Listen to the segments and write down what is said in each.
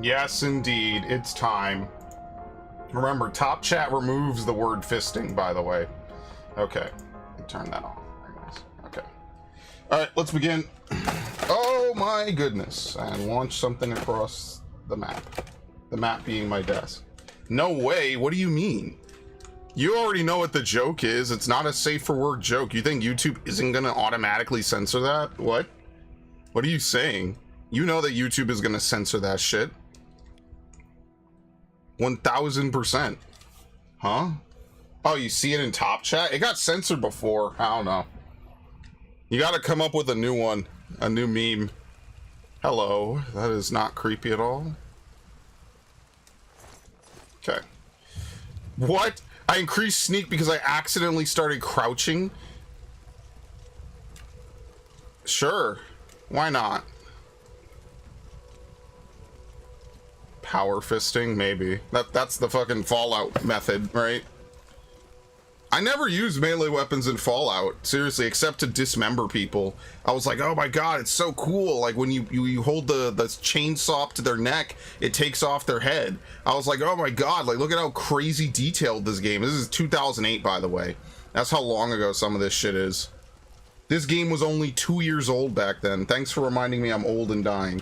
Yes, indeed. It's time. Remember, top chat removes the word fisting, by the way. Okay. Turn that off. Okay. Alright, let's begin. Oh my goodness. And launch something across the map. The map being my desk. No way. What do you mean? You already know what the joke is. It's not a safe for work joke. You think YouTube isn't going to automatically censor that? What? What are you saying? You know that YouTube is going to censor that shit. 1000%. Huh? Oh, you see it in top chat? It got censored before. I don't know. You got to come up with a new one. A new meme. Hello. That is not creepy at all. Okay. What? I increased sneak because I accidentally started crouching? Sure. Why not? Power fisting? Maybe. That's the fucking Fallout method, right? I never used melee weapons in Fallout, seriously, except to dismember people. I was like, oh my god, it's so cool. Like when you hold the chainsaw up to their neck, it takes off their head. I was like, oh my god, like look at how crazy detailed this game is. This is 2008, by the way. That's how long ago some of this shit is. This game was only 2 years old back then. Thanks for reminding me I'm old and dying.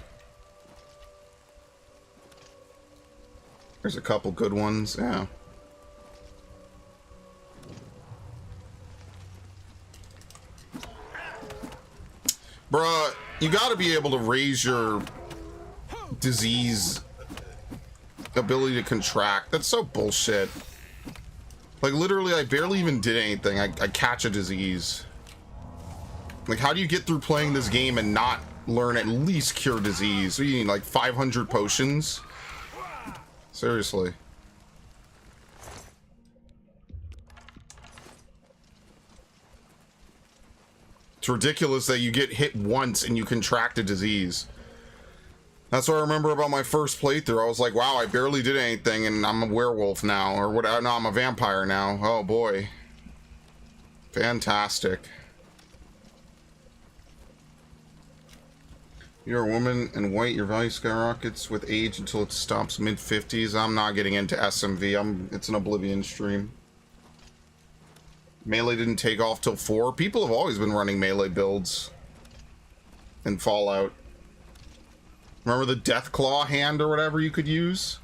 There's a couple good ones, yeah. Bruh, you gotta be able to raise your disease ability to contract. That's so bullshit. Like, literally, I barely even did anything. I catch a disease. Like, how do you get through playing this game and not learn at least cure disease? So you need, like, 500 potions? Seriously. It's ridiculous that you get hit once and you contract a disease. That's what I remember about my first playthrough. I was like, wow, I barely did anything and I'm a werewolf now. Or what? No, I'm a vampire now. Oh boy. Fantastic. You're a woman and white, your value skyrockets with age until it stops mid-50s. I'm not getting into SMV. It's an Oblivion stream. Melee didn't take off till 4. People have always been running melee builds in Fallout. Remember the Deathclaw hand or whatever you could use?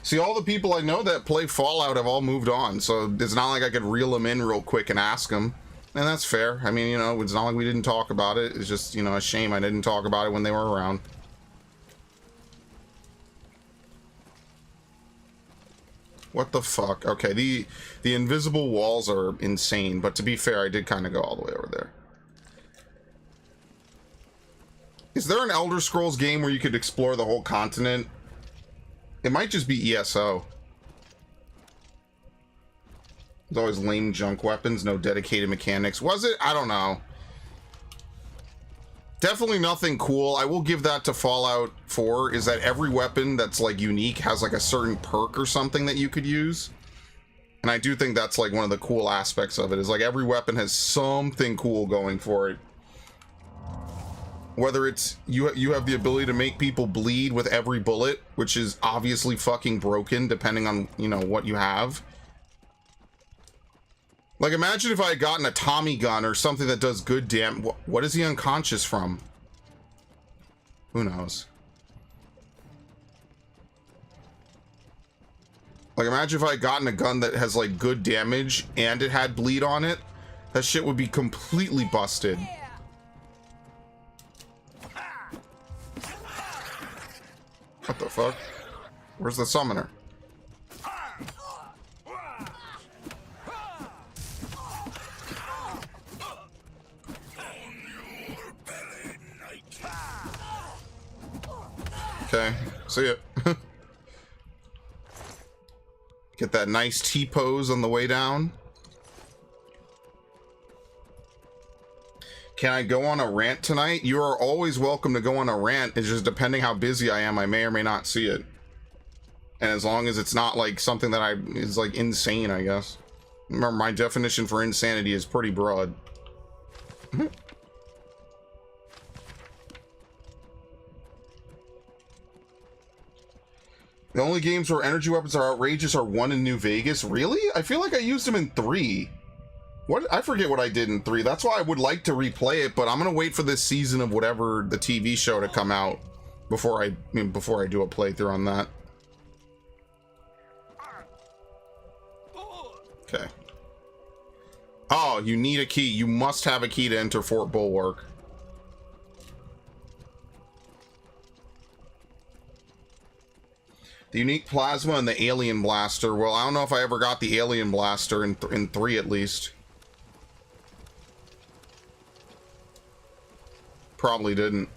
See, all the people I know that play Fallout have all moved on, so it's not like I could reel them in real quick and ask them. And that's fair. I mean, you know, it's not like we didn't talk about it. It's just, you know, a shame I didn't talk about it when they were around. What the fuck? Okay, the invisible walls are insane, but to be fair, I did kind of go all the way over there. Is there an Elder Scrolls game where you could explore the whole continent? It might just be ESO. There's always lame junk weapons, no dedicated mechanics. Was it? I don't know. Definitely nothing cool. I will give that to Fallout 4, is that every weapon that's like unique has like a certain perk or something that you could use. And I do think that's like one of the cool aspects of it, is like every weapon has something cool going for it. Whether it's you have the ability to make people bleed with every bullet, which is obviously fucking broken depending on, you know, what you have. Like, imagine if I had gotten a Tommy gun or something that does good damage. What is he unconscious from? Who knows? Like, imagine if I had gotten a gun that has, like, good damage and it had bleed on it. That shit would be completely busted. What the fuck? Where's the summoner? Okay, see ya. Get that nice T-pose on the way down. Can I go on a rant tonight? You are always welcome to go on a rant. It's just depending how busy I am, I may or may not see it. And as long as it's not like something that is like insane, I guess. Remember, my definition for insanity is pretty broad. The only games where energy weapons are outrageous are 1 in New Vegas. Really? I feel like I used them in 3. What? I forget what I did in 3. That's why I would like to replay it, but I'm gonna wait for this season of whatever the TV show to come out before I do a playthrough on that. Okay. Oh, you need a key. You must have a key to enter Fort Bulwark. The unique plasma and the alien blaster. Well, I don't know if I ever got the alien blaster in 3 at least. Probably didn't.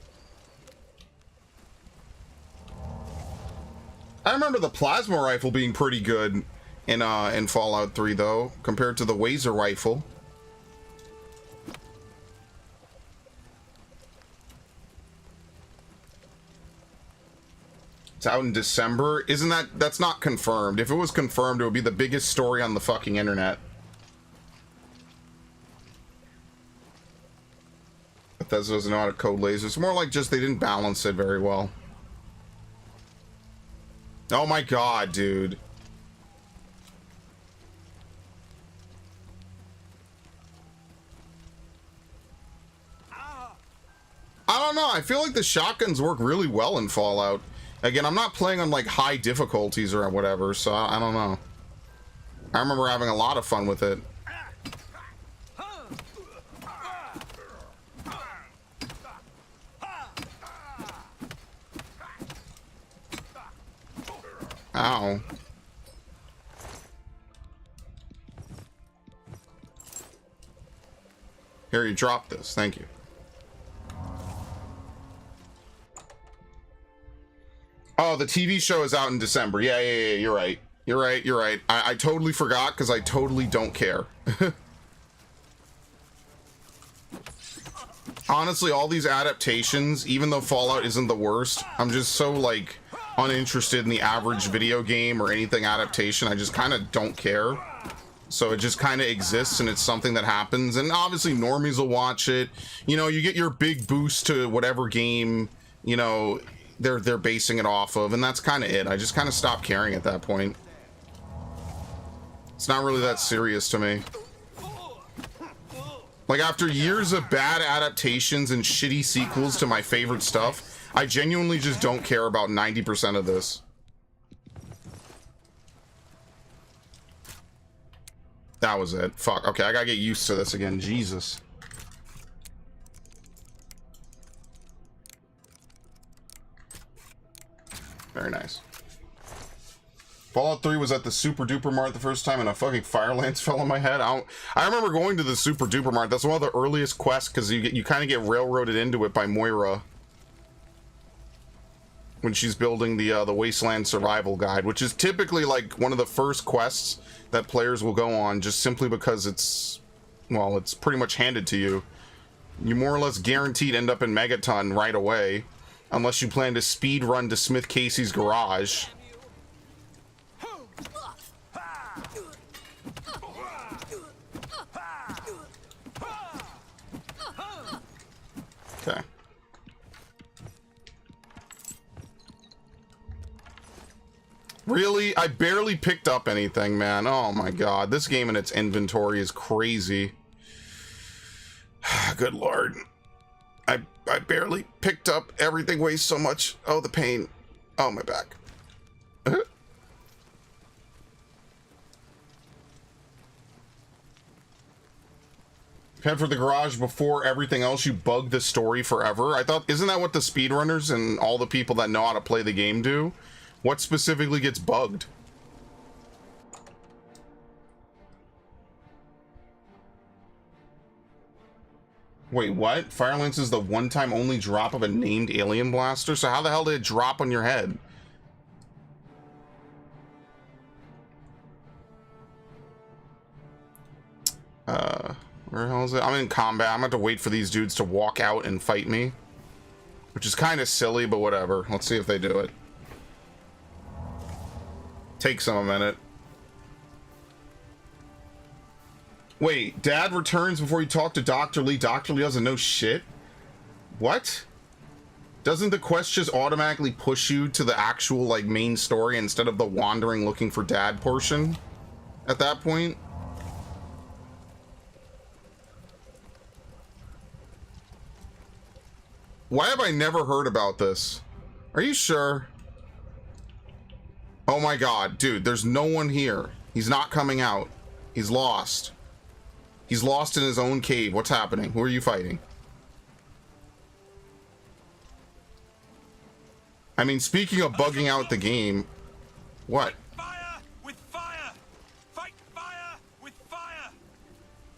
I remember the plasma rifle being pretty good in Fallout 3 though, compared to the Wazer rifle. It's out in December. Isn't that's not confirmed. If it was confirmed, it would be the biggest story on the fucking internet. Bethesda doesn't know how to code lasers. It's more like just they didn't balance it very well. Oh my god, dude. I don't know. I feel like the shotguns work really well in Fallout. Again, I'm not playing on like high difficulties or whatever, so I don't know. I remember having a lot of fun with it. Ow. Here, you drop this. Thank you. Oh, the TV show is out in December. Yeah, you're right. You're right. I totally forgot because I totally don't care. Honestly, all these adaptations, even though Fallout isn't the worst, I'm just so, like, uninterested in the average video game or anything adaptation. I just kind of don't care. So it just kind of exists and it's something that happens. And obviously normies will watch it. You know, you get your big boost to whatever game, you know, they're basing it off of, and that's kind of it. I just kind of stopped caring at that point. It's not really that serious to me. Like, after years of bad adaptations and shitty sequels to my favorite stuff, I genuinely just don't care about 90% of this. That was it. Fuck. Okay, I gotta get used to this again. Jesus. Very nice. Fallout 3 was at the Super Duper Mart the first time and a fucking fire lance fell on my head. I remember going to the Super Duper Mart. That's one of the earliest quests because you kind of get railroaded into it by Moira when she's building the Wasteland Survival Guide, which is typically like one of the first quests that players will go on just simply because it's, well, it's pretty much handed to you. You more or less guaranteed end up in Megaton right away. Unless you plan to speed run to Smith Casey's garage. Okay. Really? I barely picked up anything, man. Oh my god. This game in its inventory is crazy. Good lord. I barely picked up. Everything weighs so much. Oh, the pain. Oh, my back. Head for the garage before everything else. You bug the story forever. I thought, isn't that what the speedrunners and all the people that know how to play the game do? What specifically gets bugged? Wait, what? Fire Lance is the one-time only drop of a named alien blaster? So how the hell did it drop on your head? Where the hell is it? I'm in combat. I'm going to have to wait for these dudes to walk out and fight me. Which is kind of silly, but whatever. Let's see if they do it. Takes them a minute. Wait, Dad returns before you talk to Dr. Lee. Dr. Lee doesn't know shit? What? Doesn't the quest just automatically push you to the actual, like, main story instead of the wandering looking for dad portion at that point? Why have I never heard about this? Are you sure? Oh my god, dude, there's no one here. He's not coming out. He's lost. He's lost in his own cave. What's happening? Who are you fighting? I mean, speaking of bugging out the game, what? Fire with fire! Fight fire with fire!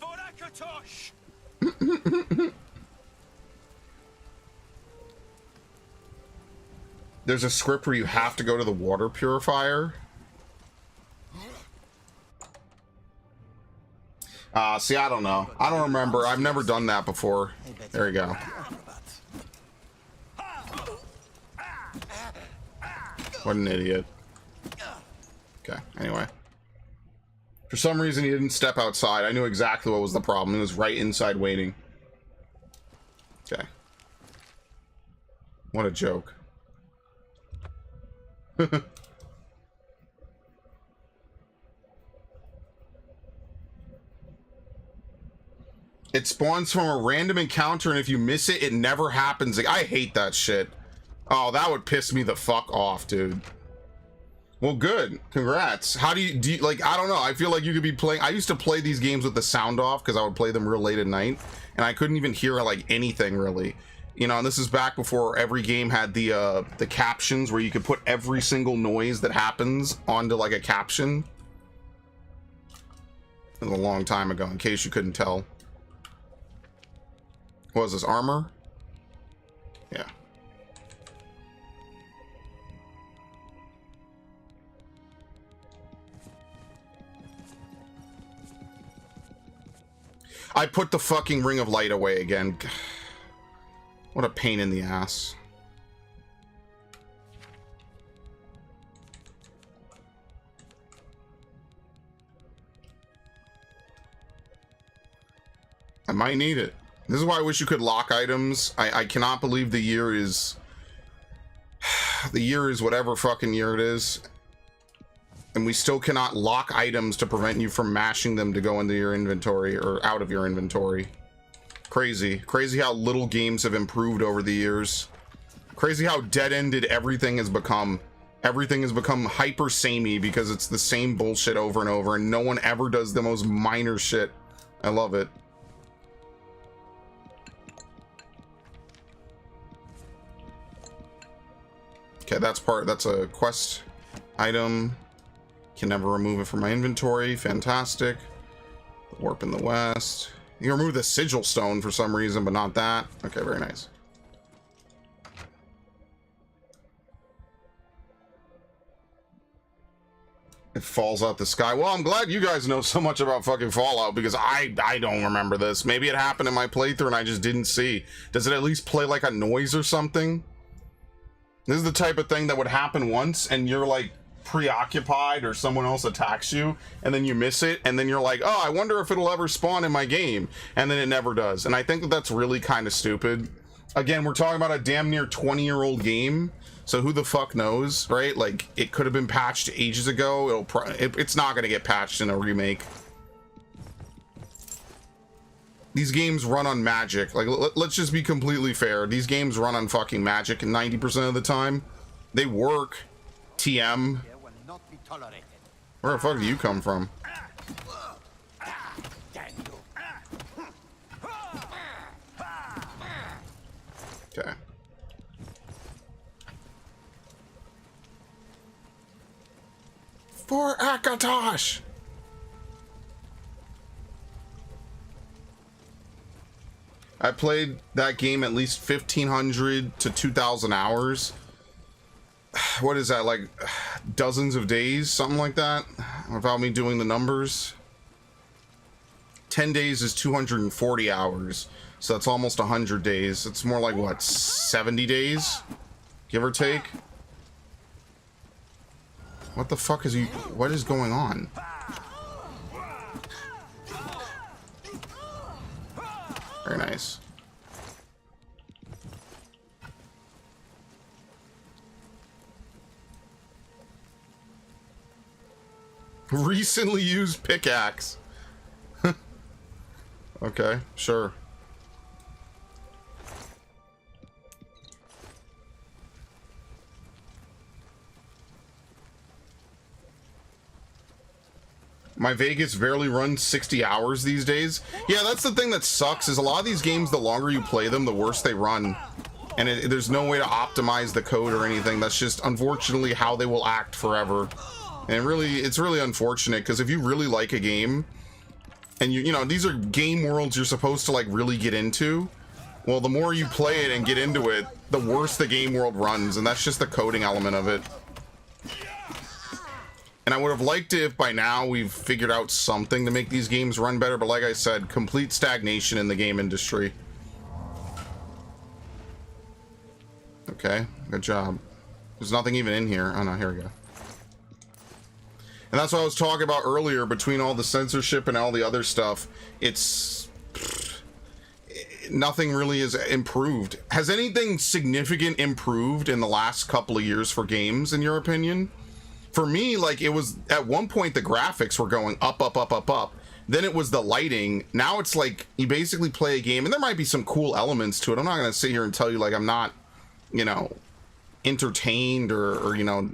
Vorakatosh! There's a script where you have to go to the water purifier. See, I don't know. I don't remember. I've never done that before. There you go. What an idiot. Okay, anyway. For some reason, he didn't step outside. I knew exactly what was the problem. He was right inside waiting. Okay. What a joke. It spawns from a random encounter, and if you miss it, it never happens. Like, I hate that shit. Oh, that would piss me the fuck off, dude. Well, good. Congrats. How do you like, I don't know. I feel like you could be playing. I used to play these games with the sound off because I would play them real late at night, and I couldn't even hear like anything really. You know, and this is back before every game had the captions where you could put every single noise that happens onto like a caption. It was a long time ago, in case you couldn't tell. What was this, armor? Yeah. I put the fucking ring of light away again. What a pain in the ass. I might need it. This is why I wish you could lock items. I cannot believe the year is... The year is whatever fucking year it is. And we still cannot lock items to prevent you from mashing them to go into your inventory or out of your inventory. Crazy. Crazy how little games have improved over the years. Crazy how dead-ended everything has become. Everything has become hyper samey because it's the same bullshit over and over, and no one ever does the most minor shit. I love it. Okay, that's a quest item. Can never remove it from my inventory. Fantastic. The warp in the west. You can remove the sigil stone for some reason, but not that. Okay, very nice. It falls out the sky. Well, I'm glad you guys know so much about fucking Fallout, because I don't remember this. Maybe it happened in my playthrough and I just didn't see. Does it at least play like a noise or something? This is the type of thing that would happen once and you're like preoccupied or someone else attacks you and then you miss it and then you're like, oh, I wonder if it'll ever spawn in my game, and then it never does. And I think that that's really kind of stupid. Again, we're talking about a damn near 20-year-old game, so who the fuck knows, right? Like, it could have been patched ages ago. It's not gonna get patched in a remake. These games run on magic. Like, let's just be completely fair. These games run on fucking magic 90% of the time. They work. TM. Where the fuck do you come from? Okay. For Akatosh! I played that game at least 1,500 to 2,000 hours. What is that, like dozens of days, something like that, without me doing the numbers. 10 days is 240 hours, so that's almost 100 days. It's more like, what, 70 days, give or take? What the fuck is what is going on? Very nice. Recently used pickaxe. Okay, sure. My Vegas barely runs 60 hours these days. Yeah, that's the thing that sucks, is a lot of these games, the longer you play them, the worse they run. And there's no way to optimize the code or anything. That's just, unfortunately, how they will act forever. And it's really unfortunate, because if you really like a game, and you know, these are game worlds you're supposed to, like, really get into, well, the more you play it and get into it, the worse the game world runs, and that's just the coding element of it. And I would have liked it if by now we've figured out something to make these games run better, but like I said, complete stagnation in the game industry. Okay, good job. There's nothing even in here. Oh no, here we go. And that's what I was talking about earlier, between all the censorship and all the other stuff, nothing really is improved. Has anything significant improved in the last couple of years for games, in your opinion? For me, like, it was, at one point the graphics were going up, up, up, up, up. Then it was the lighting. Now it's like, you basically play a game, and there might be some cool elements to it. I'm not going to sit here and tell you, like, I'm not, you know, entertained or, you know,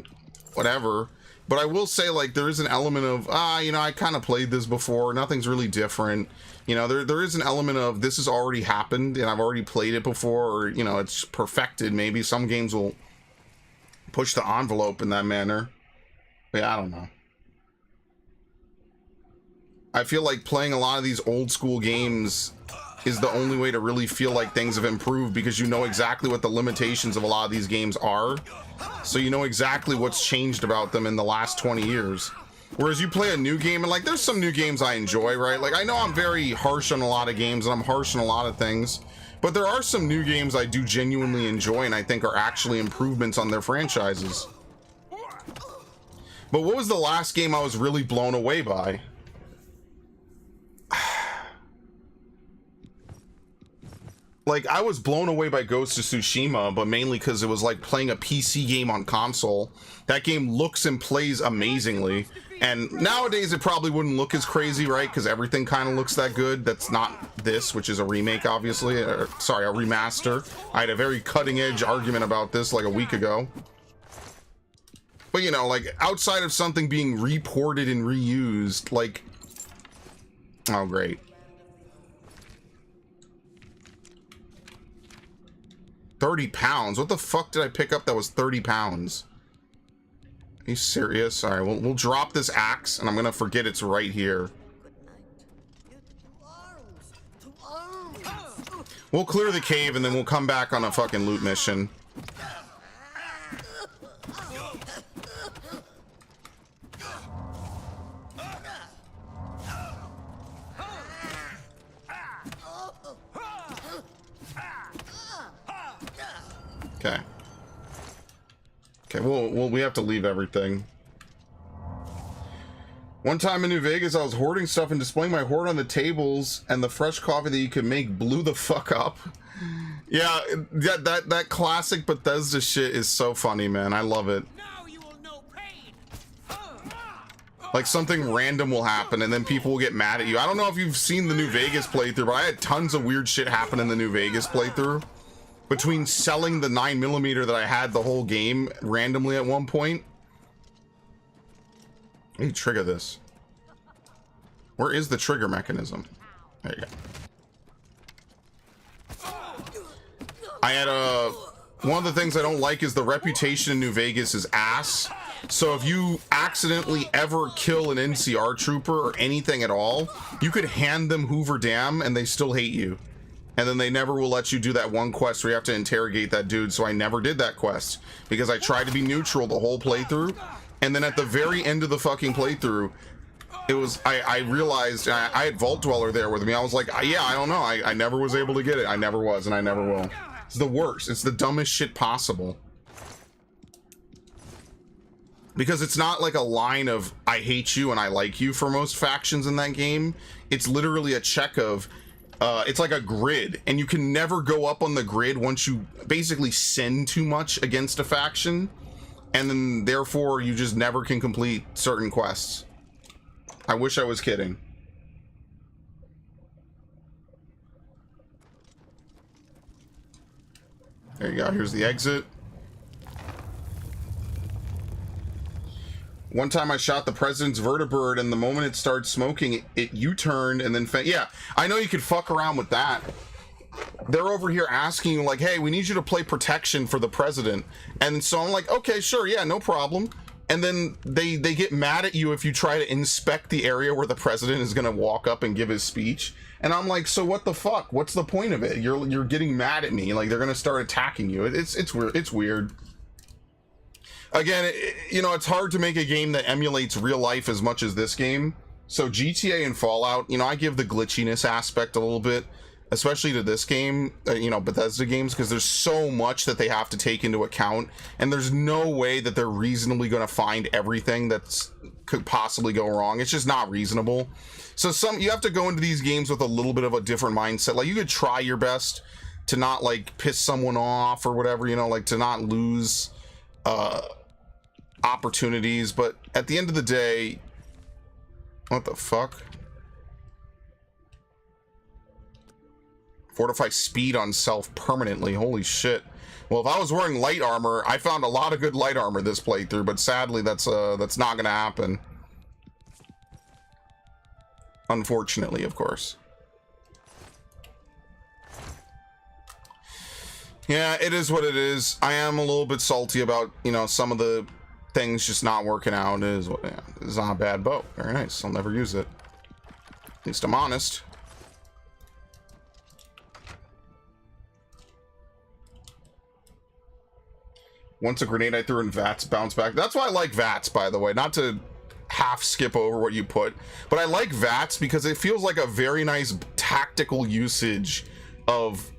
whatever. But I will say, like, there is an element of, you know, I kind of played this before. Nothing's really different. You know, there is an element of, this has already happened, and I've already played it before, or, you know, it's perfected. Maybe some games will push the envelope in that manner. Yeah, I don't know. I feel like playing a lot of these old school games is the only way to really feel like things have improved, because you know exactly what the limitations of a lot of these games are. So you know exactly what's changed about them in the last 20 years. Whereas you play a new game, and like, there's some new games I enjoy, right? Like, I know I'm very harsh on a lot of games, and I'm harsh on a lot of things, but there are some new games I do genuinely enjoy and I think are actually improvements on their franchises. But what was the last game I was really blown away by? Like, I was blown away by Ghost of Tsushima, but mainly because it was like playing a PC game on console. That game looks and plays amazingly. And nowadays it probably wouldn't look as crazy, right? Because everything kind of looks that good. That's not this, which is a remake, obviously. Sorry, a remaster. I had a very cutting edge argument about this like a week ago. But, you know, like, outside of something being reported and reused, like... Oh, great. 30 pounds? What the fuck did I pick up that was 30 pounds? Are you serious? Alright, we'll drop this axe, and I'm gonna forget it's right here. We'll clear the cave, and then we'll come back on a fucking loot mission. Okay. Okay, well, we have to leave everything. One time in New Vegas, I was hoarding stuff and displaying my hoard on the tables, and the fresh coffee that you could make blew the fuck up. Yeah, that classic Bethesda shit is so funny, man. I love it. Now you will know pain. Like, something random will happen, and then people will get mad at you. I don't know if you've seen the New Vegas playthrough, but I had tons of weird shit happen in the New Vegas playthrough. Between selling the 9mm that I had the whole game randomly at one point. I need to trigger this. Where is the trigger mechanism? There you go. I had one of the things I don't like is the reputation in New Vegas is ass. So if you accidentally ever kill an NCR trooper or anything at all, you could hand them Hoover Dam and they still hate you. And then they never will let you do that one quest where you have to interrogate that dude. So I never did that quest because I tried to be neutral the whole playthrough. And then at the very end of the fucking playthrough, it was, I realized I had Vault Dweller there with me. I was like, yeah, I don't know. I never was able to get it. I never was, and I never will. It's the worst. It's the dumbest shit possible. Because it's not like a line of, I hate you and I like you for most factions in that game. It's literally a check of, it's like a grid, and you can never go up on the grid once you basically sin too much against a faction, and then therefore you just never can complete certain quests. I wish I was kidding. There you go. Here's the exit. One time I shot the president's vertibird, and the moment it started smoking, it U-turned and then... Yeah, I know you could fuck around with that. They're over here asking you, like, hey, we need you to play protection for the president. And so I'm like, okay, sure, yeah, no problem. And then they get mad at you if you try to inspect the area where the president is going to walk up and give his speech. And I'm like, so what the fuck? What's the point of it? You're getting mad at me. Like, they're going to start attacking you. It's weird. It's weird. Again, you know, it's hard to make a game that emulates real life as much as this game. So GTA and Fallout, you know, I give the glitchiness aspect a little bit, especially to this game, you know, Bethesda games, because there's so much that they have to take into account, and there's no way that they're reasonably going to find everything that's could possibly go wrong. It's just not reasonable. So you have to go into these games with a little bit of a different mindset. Like, you could try your best to not, like, piss someone off or whatever, you know, like, to not lose opportunities, but at the end of the day, what the fuck? Fortify speed on self permanently. Holy shit. Well, if I was wearing light armor, I found a lot of good light armor this playthrough, but sadly that's not gonna happen. Unfortunately, of course. Yeah, it is what it is. I am a little bit salty about, you know, some of the things just not working out. It is what, yeah, it's not a bad boat. Very nice. I'll never use it. At least I'm honest. Once a grenade I threw in VATS bounced back. That's why I like VATS, by the way. Not to half skip over what you put, but I like VATS because it feels like a very nice tactical usage of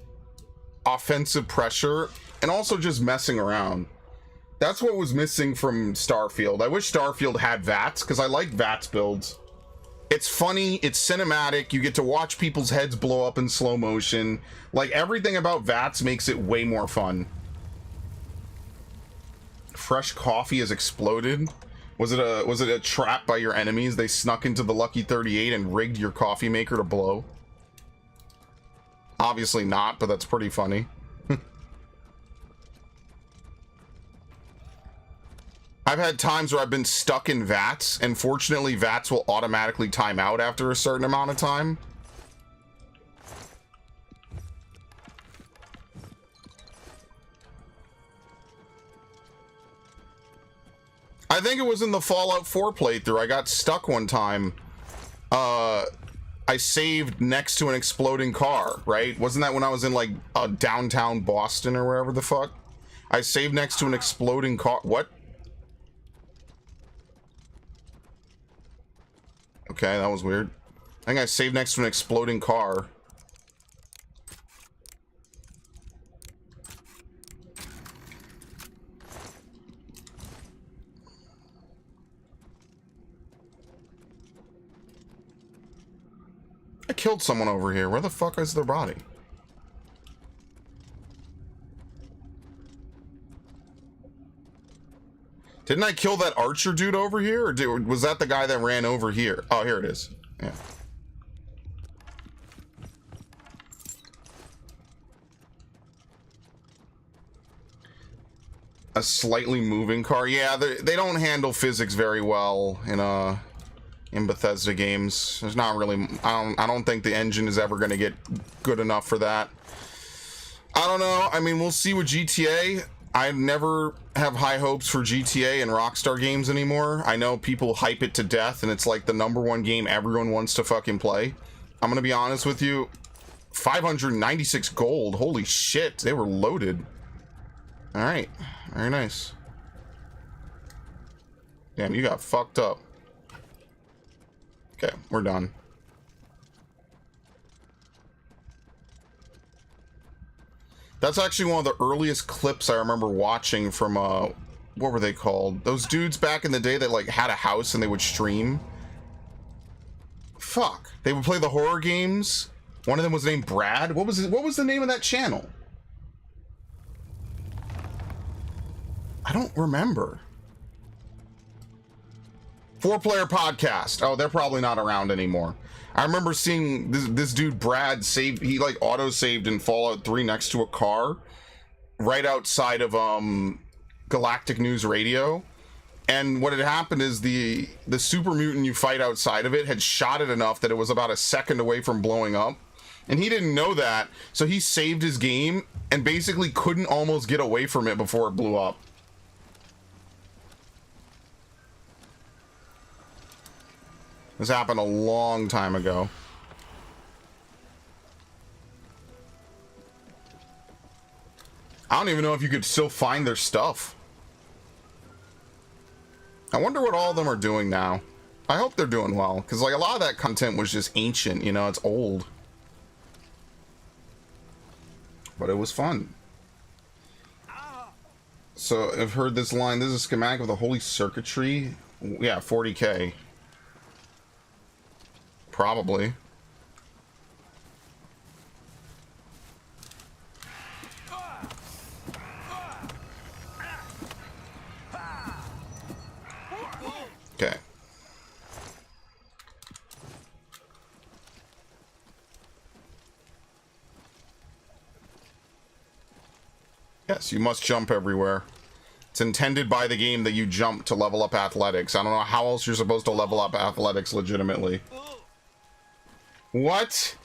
offensive pressure and also just messing around. That's what was missing from Starfield. I wish Starfield had VATS, because I like VATS builds. It's funny, it's cinematic, you get to watch people's heads blow up in slow motion. Like, everything about VATS makes it way more fun. Fresh coffee has exploded. Was it a trap by your enemies? They snuck into the Lucky 38 and rigged your coffee maker to blow? Obviously not, but that's pretty funny. I've had times where I've been stuck in VATS, and fortunately VATS will automatically time out after a certain amount of time. I think it was in the Fallout 4 playthrough. I got stuck one time. I saved next to an exploding car, right? Wasn't that when I was in, like, downtown Boston or wherever the fuck? I saved next to an exploding car. What? Okay, that was weird. I think I saved next to an exploding car. I killed someone over here. Where the fuck is their body? Didn't I kill that archer dude over here? Or was that the guy that ran over here? Oh, here it is. Yeah. A slightly moving car. Yeah, they don't handle physics very well in Bethesda games. There's not really... I don't think the engine is ever going to get good enough for that. I don't know. I mean, we'll see with GTA. I never have high hopes for GTA and Rockstar games anymore. I know people hype it to death, and it's like the #1 game everyone wants to fucking play. I'm gonna be honest with you. 596 gold. Holy shit, they were loaded. Alright, very nice. Damn, you got fucked up. Okay, we're done. That's actually one of the earliest clips I remember watching from, what were they called? Those dudes back in the day that, like, had a house and they would stream. Fuck. They would play the horror games. One of them was named Brad. What was the name of that channel? I don't remember. 4-player podcast. Oh, they're probably not around anymore. I remember seeing this dude Brad save. He like auto saved in Fallout 3 next to a car, right outside of Galactic News Radio. And what had happened is the super mutant you fight outside of it had shot it enough that it was about a second away from blowing up. And he didn't know that, so he saved his game and basically couldn't almost get away from it before it blew up. This happened a long time ago. I don't even know if you could still find their stuff. I wonder what all of them are doing now. I hope they're doing well, because like a lot of that content was just ancient, you know, it's old. But it was fun. So I've heard this line. This is a schematic of the holy circuitry. Yeah, 40K. Probably. Okay. Yes, you must jump everywhere. It's intended by the game that you jump to level up athletics. I don't know how else you're supposed to level up athletics legitimately. What?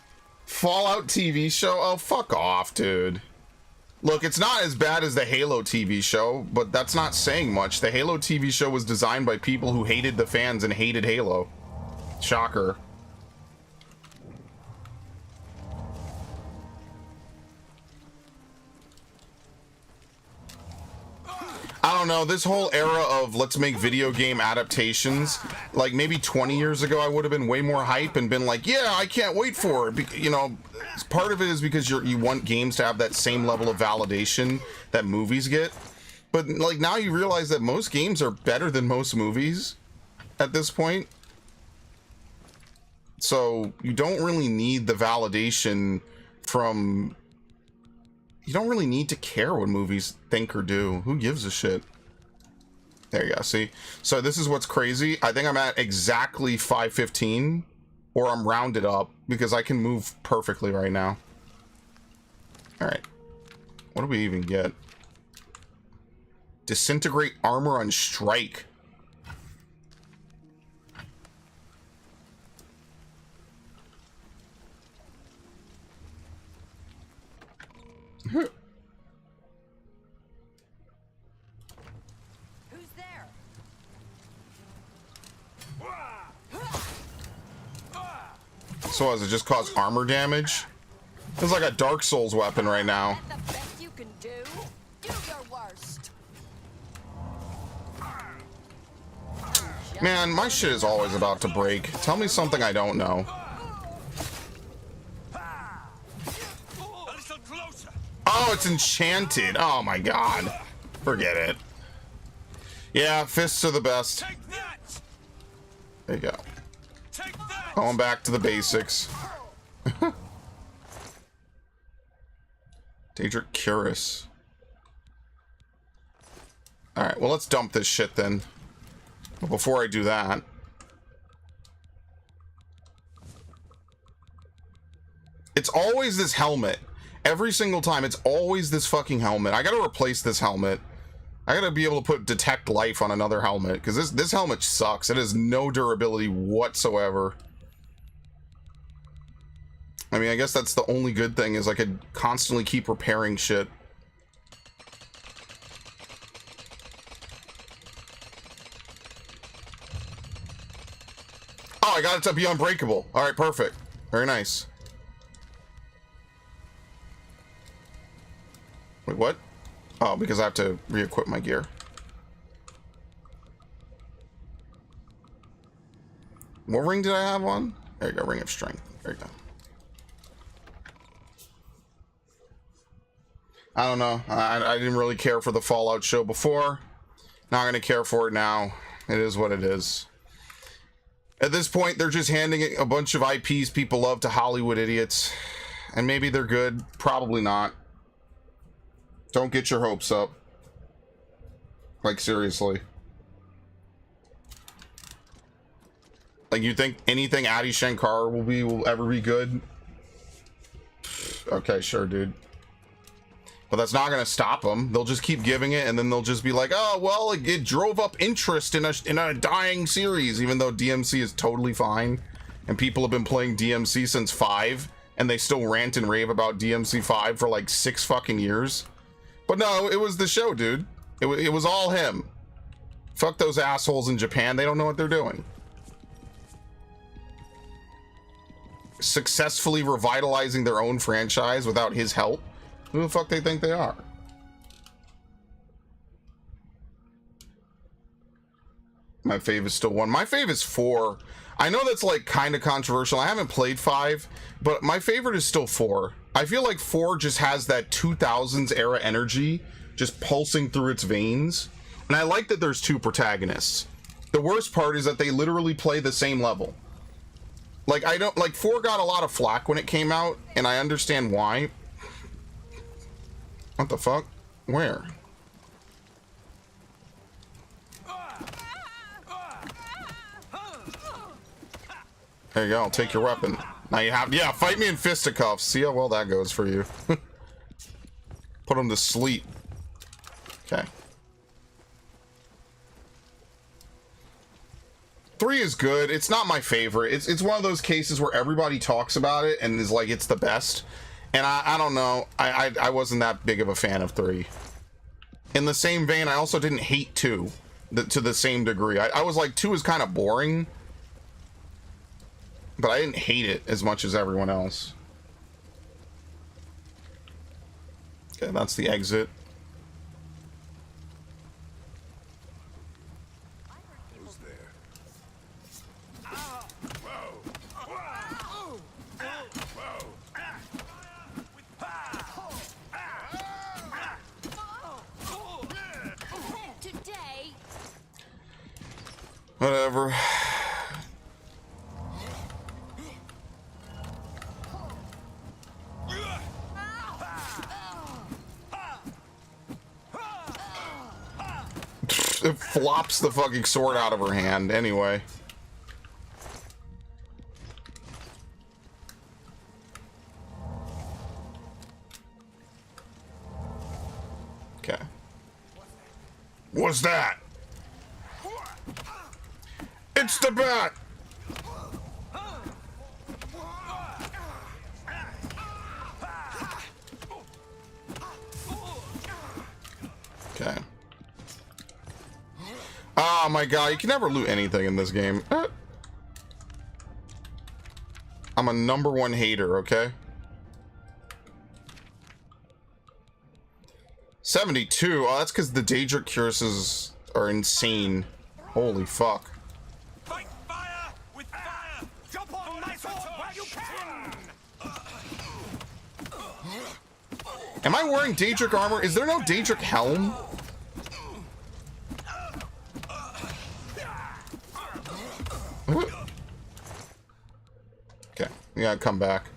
Fallout TV show? Oh, fuck off, dude. Look, it's not as bad as the Halo TV show, but that's not saying much. The Halo TV show was designed by people who hated the fans and hated Halo. Shocker. I don't know, this whole era of let's make video game adaptations, like maybe 20 years ago I would have been way more hype and been like, yeah, I can't wait for it. You know, part of it is because you want games to have that same level of validation that movies get. But like now you realize that most games are better than most movies at this point. So you don't really need the validation from... You don't really need to care what movies think or do. Who gives a shit? There you go, see? So this is what's crazy. I think I'm at exactly 515, or I'm rounded up, because I can move perfectly right now. Alright. What do we even get? Disintegrate armor on strike. Who's there? So does it just cause armor damage? It's like a Dark Souls weapon right now. That's the best you can do? Do your worst. Man, my shit is always about to break. Tell me something I don't know. A little closer. Oh, it's enchanted. Oh my god. Forget it. Yeah, fists are the best. Take that. There you go. Take that. Going back to the basics. Daedric Cuirass. Alright, well let's dump this shit then. But before I do that... It's always this helmet. Every single time, it's always this fucking helmet. I gotta replace this helmet. I gotta be able to put detect life on another helmet, because this helmet sucks. It has no durability whatsoever. I mean, I guess that's the only good thing, is I could constantly keep repairing shit. Oh, I got it to be unbreakable. Alright, perfect. Very nice. Wait, what? Oh, because I have to re-equip my gear. What ring did I have on? There you go, Ring of Strength. There you go. I don't know. I didn't really care for the Fallout show before. Not going to care for it now. It is what it is. At this point, they're just handing a bunch of IPs people love to Hollywood idiots. And maybe they're good. Probably not. Don't get your hopes up. Like, seriously. Like, you think anything Adi Shankar will ever be good? Okay, sure, dude. But that's not gonna stop them. They'll just keep giving it, and then they'll just be like, oh, well, it drove up interest in a dying series, even though DMC is totally fine. And people have been playing DMC since 5, and they still rant and rave about DMC 5 for like 6 fucking years. But no, it was the show, dude. It was all him. Fuck those assholes in Japan. They don't know what they're doing. Successfully revitalizing their own franchise without his help. Who the fuck they think they are? My fave is still 1. My fave is 4. I know that's like kind of controversial. I haven't played 5, but my favorite is still 4. I feel like 4 just has that 2000s era energy just pulsing through its veins. And I like that there's 2 protagonists. The worst part is that they literally play the same level. Like, I don't, like, 4 got a lot of flack when it came out, and I understand why. What the fuck? Where? There you go, I'll take your weapon. Now you have, yeah, fight me in fisticuffs. See how well that goes for you. Put him to sleep. Okay. 3 is good. It's not my favorite. It's one of those cases where everybody talks about it and is like it's the best. And I don't know. I wasn't that big of a fan of 3. In the same vein, I also didn't hate 2 to the same degree. I was like, 2 is kind of boring. But I didn't hate it as much as everyone else. Okay, that's the exit. Who's there? Today. Whatever. It flops the fucking sword out of her hand anyway. Okay. What's that? It's the bat! Okay. Oh my god, you can never loot anything in this game. I'm a #1 hater, okay? 72. Oh, that's because the Daedric curses are insane. Holy fuck. Fight fire with fire! Jump on my sword while you can! Am I wearing Daedric armor? Is there no Daedric helm? Okay, we gotta come back.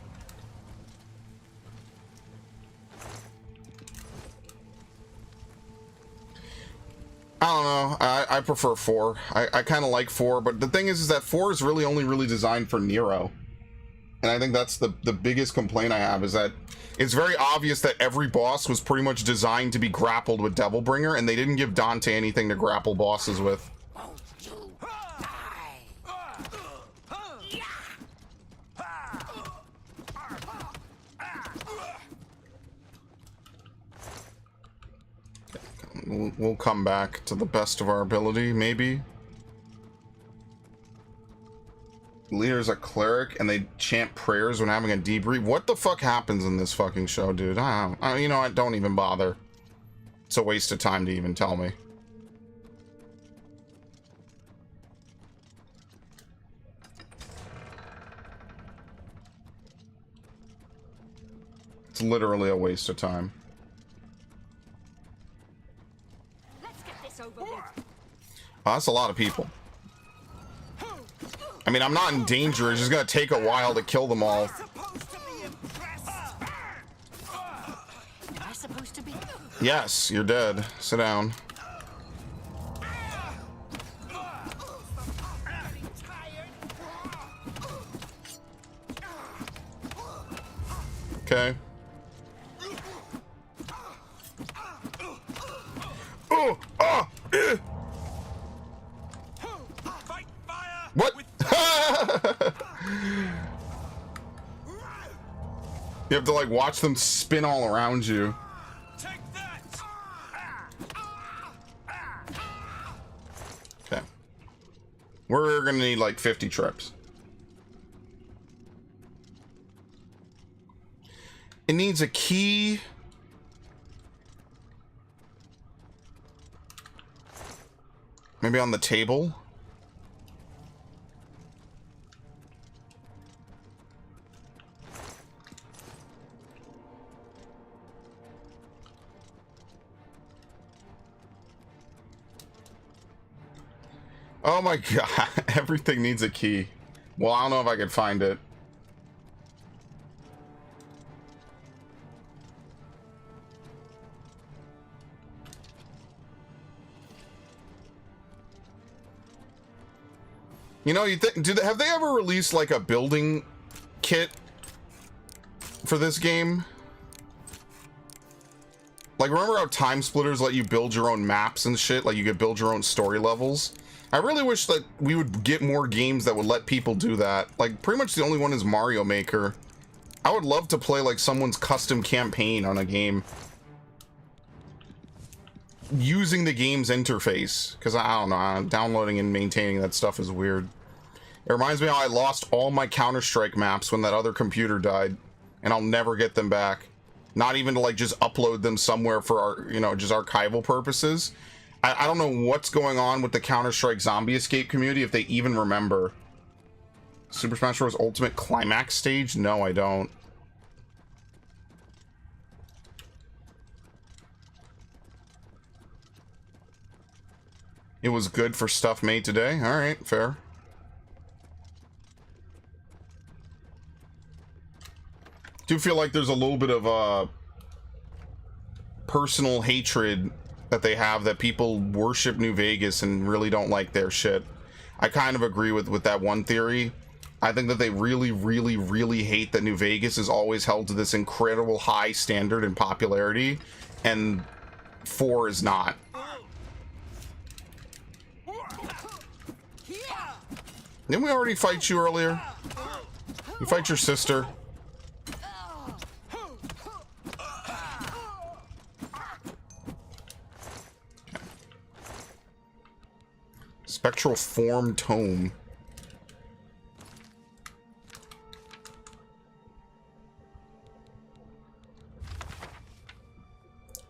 I don't know. I prefer 4. I kind of like 4, but the thing is that 4 is really only designed for Nero. And I think that's the biggest complaint I have, is that it's very obvious that every boss was pretty much designed to be grappled with Devilbringer, and they didn't give Dante anything to grapple bosses with. We'll come back to the best of our ability, maybe. Leader's a cleric, and they chant prayers when having a debrief. What the fuck happens in this fucking show, dude? You know what? Don't even bother. It's a waste of time to even tell me. It's literally a waste of time. Oh, that's a lot of people. I mean, I'm not in danger. It's just gonna take a while to kill them all. Am I supposed to be? Yes, you're dead. Sit down. Okay. Oh! Ah! Fight fire. What? With You have to like watch them spin all around you. take that. Okay. We're gonna need like 50 trips. It needs a key. Maybe on the table. Oh my god, everything needs a key. Well, I don't know if I can find it. You know, you think have they ever released like a building kit for this game? Like, remember how Time Splitters let you build your own maps and shit? Like, you could build your own story levels? I really wish that we would get more games that would let people do that. Like, pretty much the only one is Mario Maker. I would love to play, like, someone's custom campaign on a game. Using the game's interface. Because, I don't know, downloading and maintaining that stuff is weird. It reminds me how I lost all my Counter-Strike maps when that other computer died. And I'll never get them back. Not even to, like, just upload them somewhere for our, you know, just archival purposes. I don't know what's going on with the Counter-Strike Zombie Escape community, if they even remember. Super Smash Bros. Ultimate Climax stage? No, I don't. It was good for stuff made today. Alright, fair. Do feel like there's a little bit of personal hatred that they have, that people worship New Vegas and really don't like their shit. I kind of agree with that one theory. I think that they really, really, really hate that New Vegas is always held to this incredible high standard and popularity, and 4 is not. Didn't we already fight you earlier? You fight your sister. Spectral Form Tome.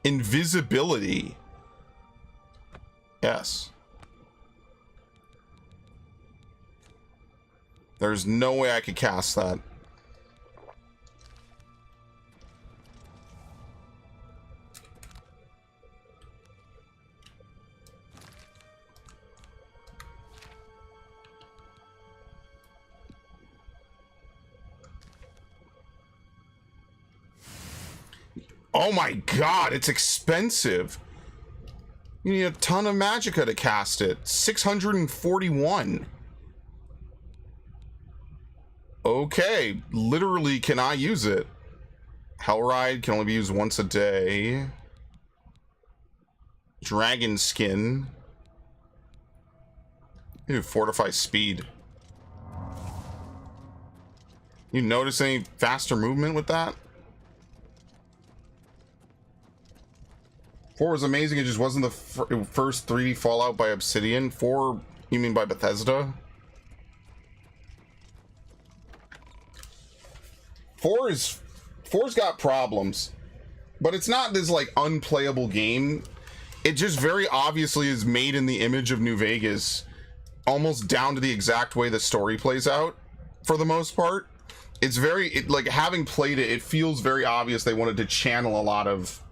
Invisibility. Yes. There's no way I could cast that. Oh my god, it's expensive. You need a ton of magicka to cast it. 641. Okay, literally, can I use it? Hellride can only be used once a day. Dragon Skin. You fortify speed. You notice any faster movement with that? 4 was amazing, it just wasn't the first 3D Fallout by Obsidian. 4, you mean by Bethesda? 4's got problems, but it's not this like unplayable game. It just very obviously is made in the image of New Vegas, almost down to the exact way the story plays out for the most part. It's very, like, having played it, it feels very obvious they wanted to channel a lot of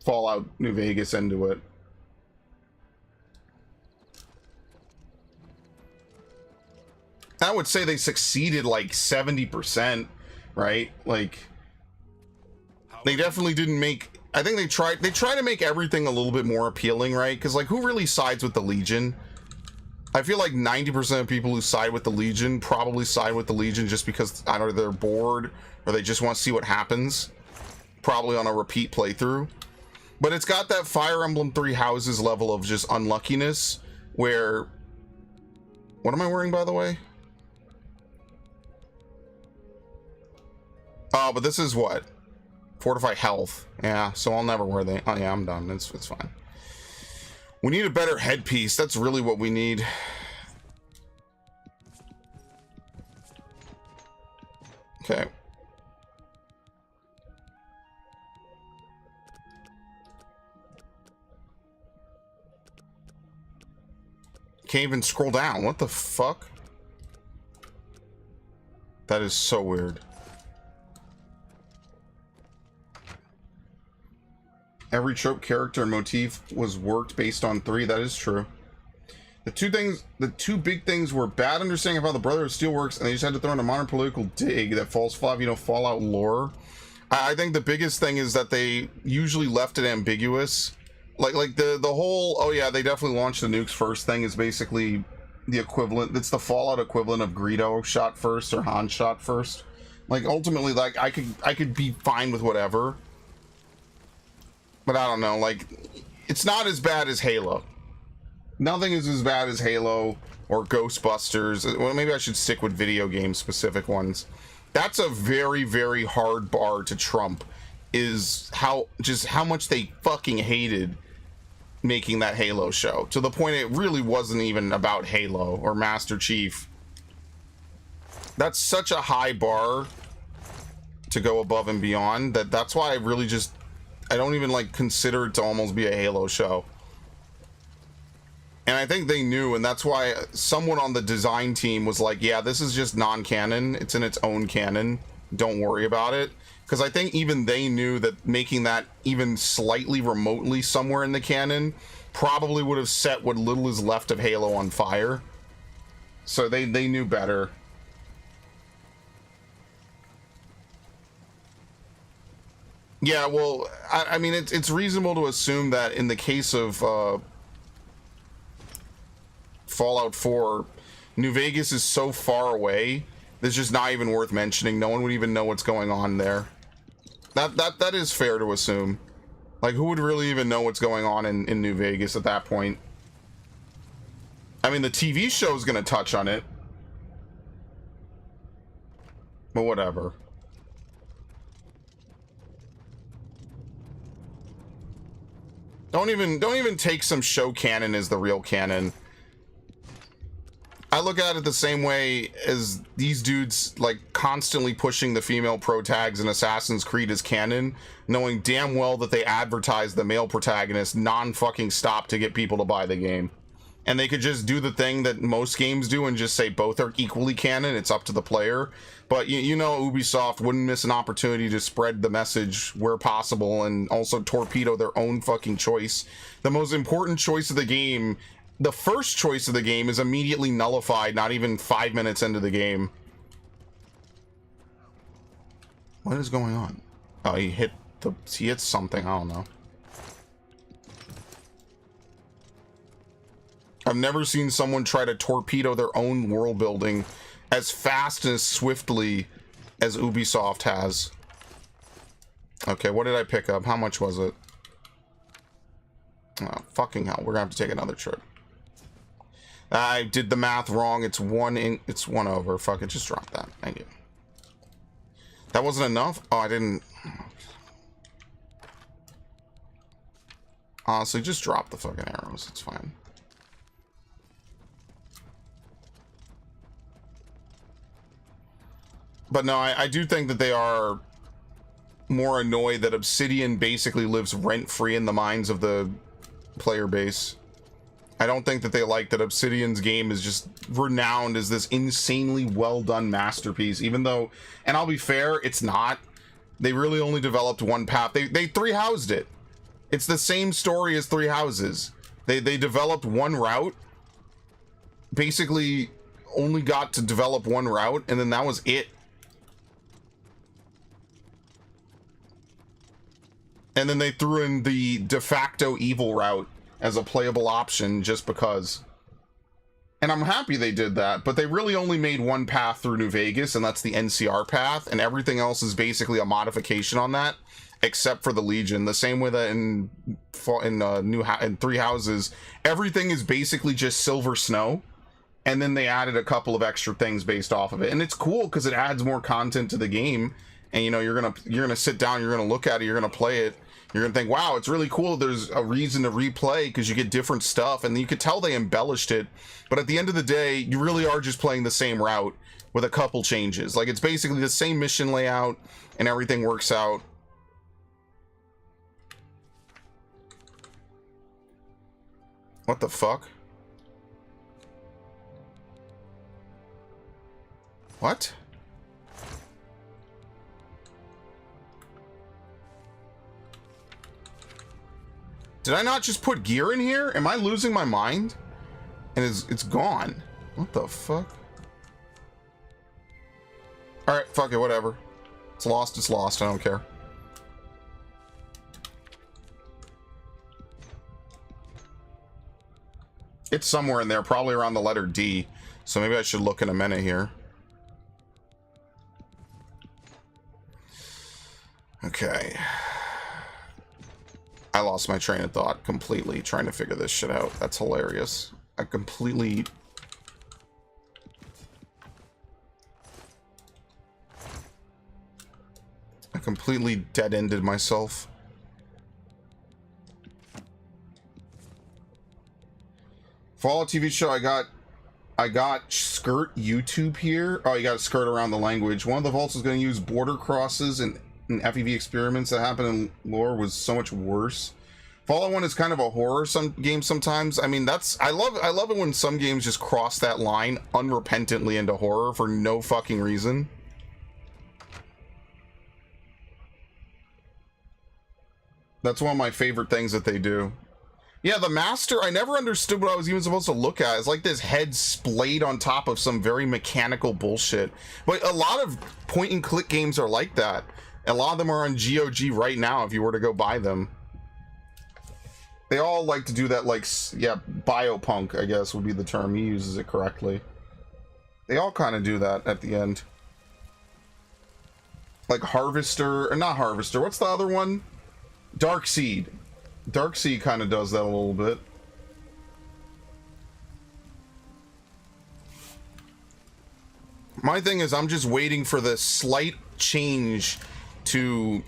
Fallout New Vegas into it. I would say they succeeded like 70%, right? Like, they definitely didn't make, I think they try to make everything a little bit more appealing, right? Because, like, who really sides with the Legion? I feel like 90% of people who side with the Legion probably side with the Legion just because either they're bored or they just want to see what happens. Probably on a repeat playthrough. But it's got that Fire Emblem Three Houses level of just unluckiness where... What am I wearing, by the way? Oh, but this is what? Fortify health. Yeah, so I'll never wear the... Oh, yeah, I'm done. It's fine. We need a better headpiece. That's really what we need. Okay. Can't even scroll down. What the fuck? That is so weird. Every trope, character, and motif was worked based on 3. That is true. The two big things were bad understanding of how the Brotherhood of Steel works, and they just had to throw in a modern political dig that falls flat, Fallout lore. I think the biggest thing is that they usually left it ambiguous. Like the whole, oh yeah, they definitely launched the nukes first thing is basically the equivalent. It's the Fallout equivalent of Greedo shot first or Han shot first. Like ultimately, like I could be fine with whatever. But I don't know, like, it's not as bad as Halo. Nothing is as bad as Halo or Ghostbusters. Well, maybe I should stick with video game specific ones. That's a very, very hard bar to trump, is how much they fucking hated making that Halo show. To the point it really wasn't even about Halo or Master Chief. That's such a high bar to go above and beyond that's why I don't even like consider it to almost be a Halo show. And I think they knew, and that's why someone on the design team was like, yeah, this is just non-canon. It's in its own canon. Don't worry about it. Because I think even they knew that making that even slightly remotely somewhere in the canon probably would have set what little is left of Halo on fire. So they knew better. Yeah, well, I mean, it's reasonable to assume that in the case of Fallout 4, New Vegas is so far away, it's just not even worth mentioning. No one would even know what's going on there. That is fair to assume. Like, who would really even know what's going on in New Vegas at that point? I mean, the TV show is going to touch on it. But whatever. Don't even take some show canon as the real canon. I look at it the same way as these dudes, like, constantly pushing the female protags in Assassin's Creed as canon, knowing damn well that they advertise the male protagonist non-fucking stop to get people to buy the game. And they could just do the thing that most games do and just say both are equally canon. It's up to the player. But you know, Ubisoft wouldn't miss an opportunity to spread the message where possible and also torpedo their own fucking choice. The most important choice of the game, the first choice of the game, is immediately nullified not even 5 minutes into the game. What is going on? Oh, he hit something, I don't know. I've never seen someone try to torpedo their own world building as fast and as swiftly as Ubisoft has. Okay, what did I pick up? How much was it? Oh, fucking hell. We're gonna have to take another trip. I did the math wrong. It's one over. Fuck it, just drop that. Thank you. That wasn't enough? Oh, I didn't... Honestly, just drop the fucking arrows. It's fine. But no, I do think that they are more annoyed that Obsidian basically lives rent-free in the minds of the player base. I don't think that they like that Obsidian's game is just renowned as this insanely well-done masterpiece, even though, and I'll be fair, it's not. They really only developed one path. They three-housed it. It's the same story as Three Houses. They developed one route, basically only got to develop one route, and then that was it. And then they threw in the de facto evil route as a playable option just because. And I'm happy they did that, but they really only made one path through New Vegas, and that's the NCR path, and everything else is basically a modification on that, except for the Legion. The same way that in Three Houses, everything is basically just Silver Snow, and then they added a couple of extra things based off of it, and it's cool because it adds more content to the game. And you know, you're gonna sit down, you're gonna look at it, you're gonna play it, you're gonna think, wow, it's really cool. There's a reason to replay because you get different stuff, and you could tell they embellished it. But at the end of the day, you really are just playing the same route with a couple changes. Like, it's basically the same mission layout, and everything works out. What the fuck? What? Did I not just put gear in here? Am I losing my mind? And it's gone. What the fuck? Alright, fuck it, whatever. It's lost, it's lost, I don't care. It's somewhere in there, probably around the letter D. So maybe I should look in a minute here. Okay. I lost my train of thought completely trying to figure this shit out. That's hilarious. I completely dead-ended myself. Fallout TV show, I got skirt YouTube here. Oh, you got to skirt around the language. One of the vaults is going to use border crosses and FEV experiments that happen in lore was so much worse. Fallout 1 is kind of a horror game sometimes. I mean, I love it when some games just cross that line unrepentantly into horror for no fucking reason. That's one of my favorite things that they do. Yeah, the Master, I never understood what I was even supposed to look at. It's like this head splayed on top of some very mechanical bullshit. But a lot of point-and-click games are like that. A lot of them are on GOG right now if you were to go buy them. They all like to do that, like, yeah, biopunk, I guess would be the term. He uses it correctly. They all kind of do that at the end. Like Harvester, or not Harvester, what's the other one? Darkseed. Darkseed kind of does that a little bit. My thing is, I'm just waiting for the slight change to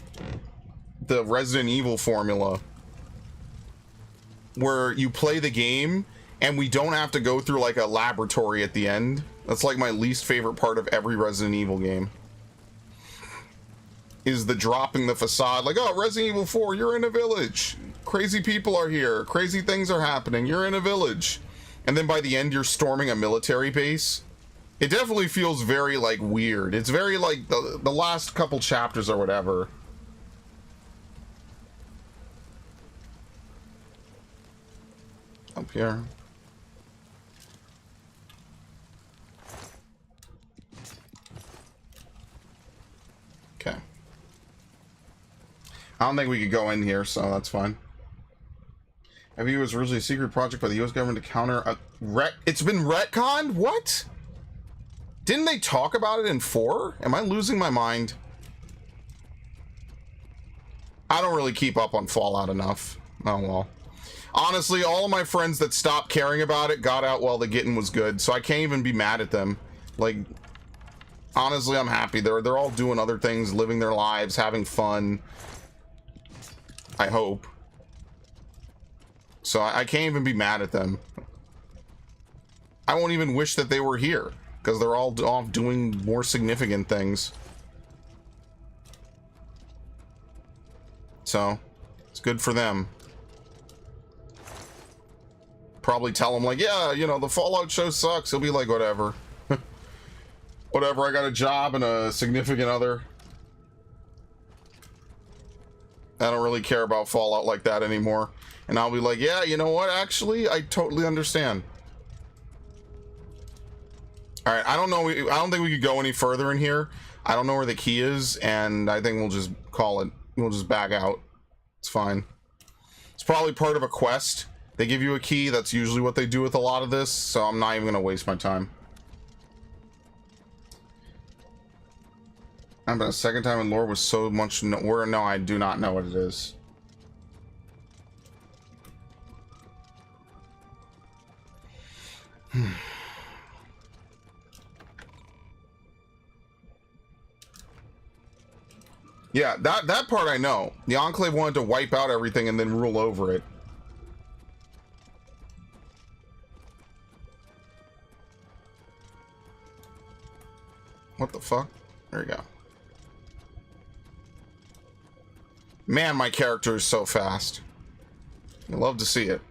the Resident Evil formula where you play the game and we don't have to go through like a laboratory at the end. That's like my least favorite part of every Resident Evil game, is the dropping the facade. Like, oh, Resident Evil 4, you're in a village, crazy people are here, crazy things are happening, you're in a village, and then by the end you're storming a military base. It definitely feels very, like, weird. It's very, like, the last couple chapters or whatever. Up here. Okay. I don't think we could go in here, so that's fine. FU was originally a secret project by the US government to counter a It's been retconned? What? Didn't they talk about it in 4? Am I losing my mind? I don't really keep up on Fallout enough. Oh well. Honestly, all of my friends that stopped caring about it got out while the getting was good, so I can't even be mad at them. Like, honestly, I'm happy. They're all doing other things, living their lives, having fun. I hope. So I can't even be mad at them. I won't even wish that they were here, because they're all off doing more significant things. So, it's good for them. Probably tell them, like, yeah, you know, the Fallout show sucks. He'll be like, whatever. Whatever, I got a job and a significant other. I don't really care about Fallout like that anymore. And I'll be like, yeah, you know what, actually, I totally understand. Alright, I don't know, I don't think we could go any further in here. I don't know where the key is, and I think we'll just call it. We'll just back out. It's fine. It's probably part of a quest, They give you a key. That's usually what they do with a lot of this, so I'm not even gonna waste my time. But a second time in lore was so much where no, I do not know what it is. Yeah, that part I know. The Enclave wanted to wipe out everything and then rule over it. What the fuck? There you go. Man, my character is so fast. I love to see it.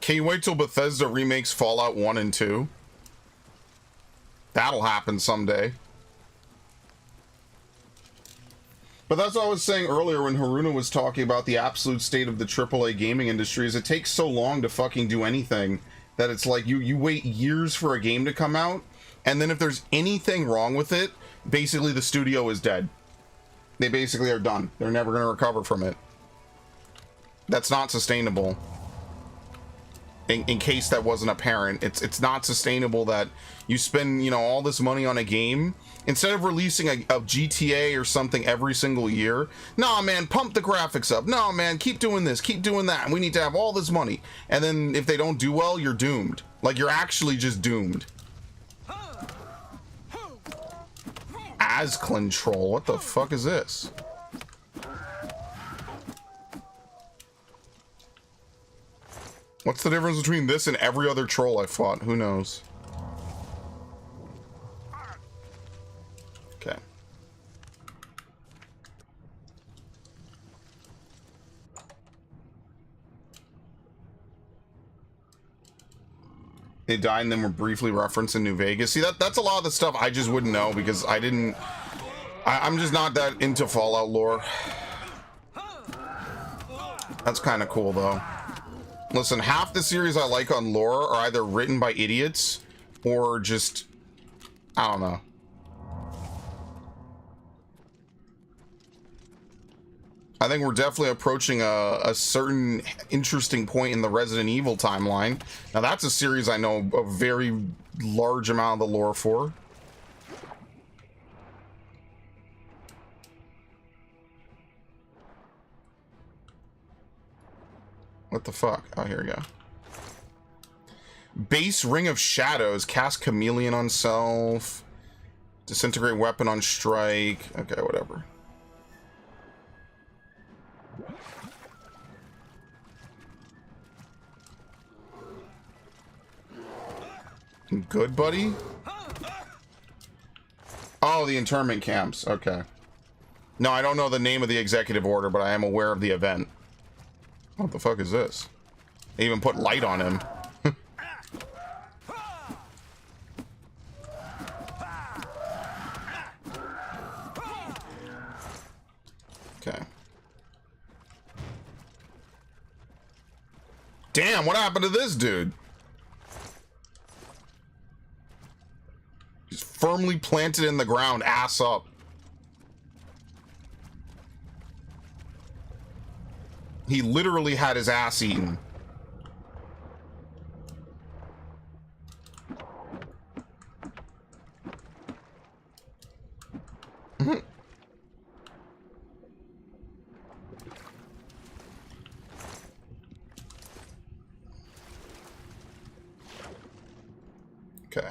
Can you wait till Bethesda remakes Fallout 1 and 2? That'll happen someday. But that's what I was saying earlier when Haruna was talking about the absolute state of the AAA gaming industry, is it takes so long to fucking do anything that it's like you wait years for a game to come out, and then if there's anything wrong with it, basically the studio is dead. They basically are done. They're never going to recover from it. That's not sustainable. In case that wasn't apparent, it's not sustainable that you spend, you know, all this money on a game instead of releasing a GTA or something every single year. Nah, man, pump the graphics up. Nah, man, keep doing this, keep doing that. And we need to have all this money. And then if they don't do well, you're doomed. Like, you're actually just doomed. As control. What the fuck is this? What's the difference between this and every other troll I fought? Who knows? Okay. They died and then were briefly referenced in New Vegas. See, that's a lot of the stuff I just wouldn't know because I'm just not that into Fallout lore. That's kind of cool though. Listen, half the series I like on lore are either written by idiots or just, I don't know. I think we're definitely approaching a certain interesting point in the Resident Evil timeline. Now that's a series I know a very large amount of the lore for. What the fuck? Oh, here we go. Base Ring of Shadows. Cast Chameleon on self. Disintegrate weapon on strike. Okay, whatever. Good, buddy? Oh, the internment camps. Okay. No, I don't know the name of the executive order, but I am aware of the event. What the fuck is this? They even put light on him. Okay. Damn, what happened to this dude? He's firmly planted in the ground, ass up. He literally had his ass eaten. Okay.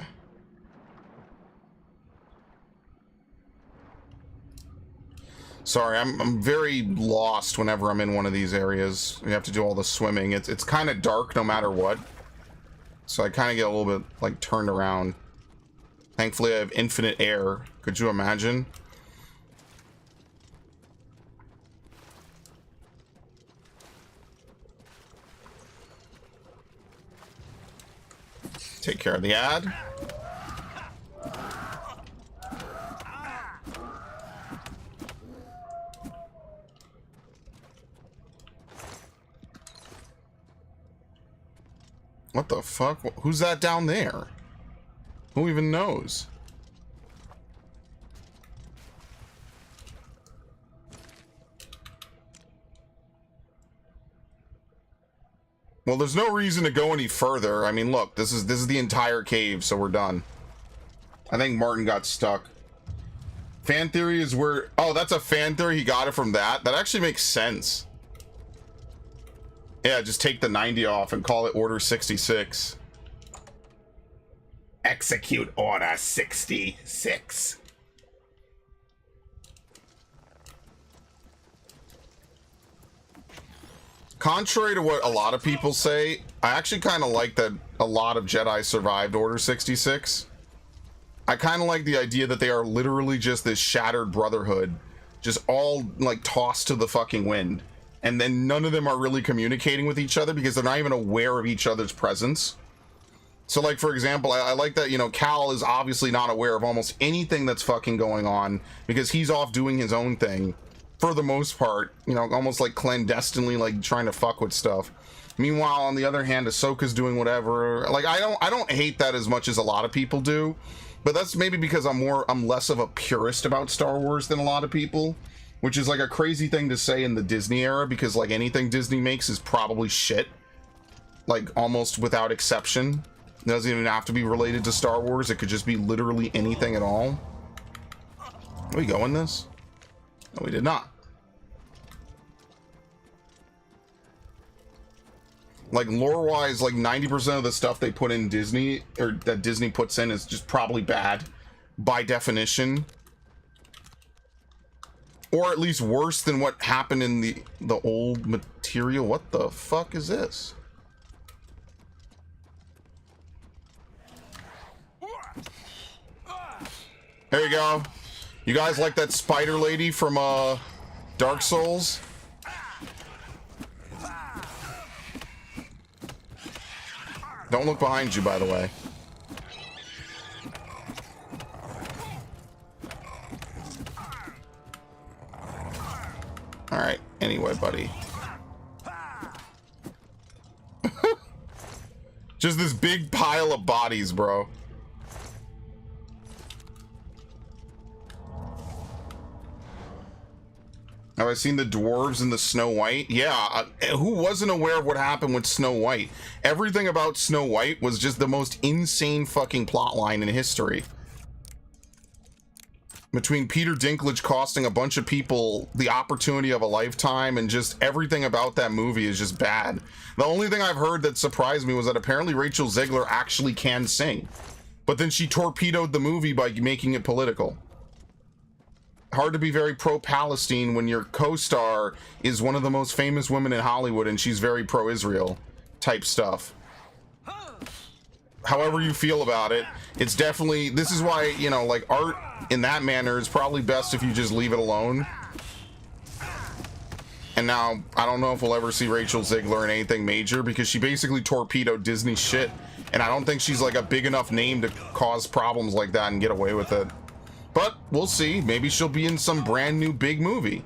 Sorry, I'm very lost whenever I'm in one of these areas. We have to do all the swimming. It's kind of dark no matter what. So I kind of get a little bit, like, turned around. Thankfully, I have infinite air. Could you imagine? Take care of the ad. What the fuck? Who's that down there? Who even knows? Well, there's no reason to go any further. I mean, look, this is the entire cave, so we're done. I think Martin got stuck. Fan theory is where... Oh, that's a fan theory. He got it from that. That actually makes sense. Yeah, just take the 90 off and call it Order 66. Execute Order 66. Contrary to what a lot of people say, I actually kind of like that a lot of Jedi survived Order 66. I kind of like the idea that they are literally just this shattered brotherhood, just all like tossed to the fucking wind. And then none of them are really communicating with each other because they're not even aware of each other's presence. So like, for example, I like that, you know, Cal is obviously not aware of almost anything that's fucking going on because he's off doing his own thing. For the most part, you know, almost like clandestinely, like trying to fuck with stuff. Meanwhile, on the other hand, Ahsoka's doing whatever. Like, I don't hate that as much as a lot of people do, but that's maybe because I'm less of a purist about Star Wars than a lot of people, which is like a crazy thing to say in the Disney era because like anything Disney makes is probably shit, like almost without exception. It doesn't even have to be related to Star Wars. It could just be literally anything at all. Are we go in this? No, we did not. Like lore-wise, like 90% of the stuff they put in Disney, or that Disney puts in, is just probably bad by definition, or at least worse than what happened in the old material. What the fuck is this? There you go. You guys like that spider lady from Dark Souls? Don't look behind you, by the way. Alright, anyway, buddy. Just this big pile of bodies, bro. Have I seen the dwarves and the Snow White? Yeah, who wasn't aware of what happened with Snow White? Everything about Snow White was just the most insane fucking plotline in history. Between Peter Dinklage costing a bunch of people the opportunity of a lifetime and just everything about that movie is just bad. The only thing I've heard that surprised me was that apparently Rachel Zegler actually can sing. But then she torpedoed the movie by making it political. Hard to be very pro-Palestine when your co-star is one of the most famous women in Hollywood and she's very pro-Israel type stuff. However you feel about it, it's definitely, this is why, you know, like art in that manner is probably best if you just leave it alone. And now, I don't know if we'll ever see Rachel Zegler in anything major because she basically torpedoed Disney shit. And I don't think she's like a big enough name to cause problems like that and get away with it. But we'll see. Maybe she'll be in some brand new big movie.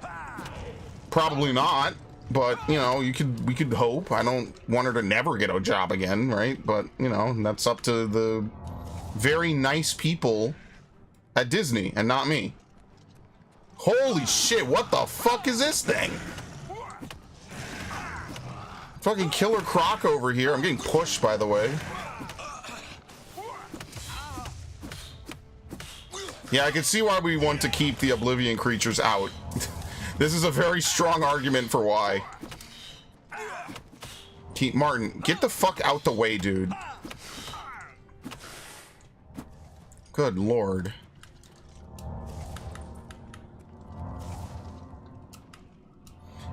Probably not, but you know, we could hope. I don't want her to never get a job again, right? But you know, that's up to the very nice people at Disney and not me. Holy shit, what the fuck is this thing? Fucking Killer Croc over here. I'm getting pushed, by the way. Yeah, I can see why we want to keep the Oblivion creatures out. This is a very strong argument for why. Keep Martin, get the fuck out the way, dude. Good lord.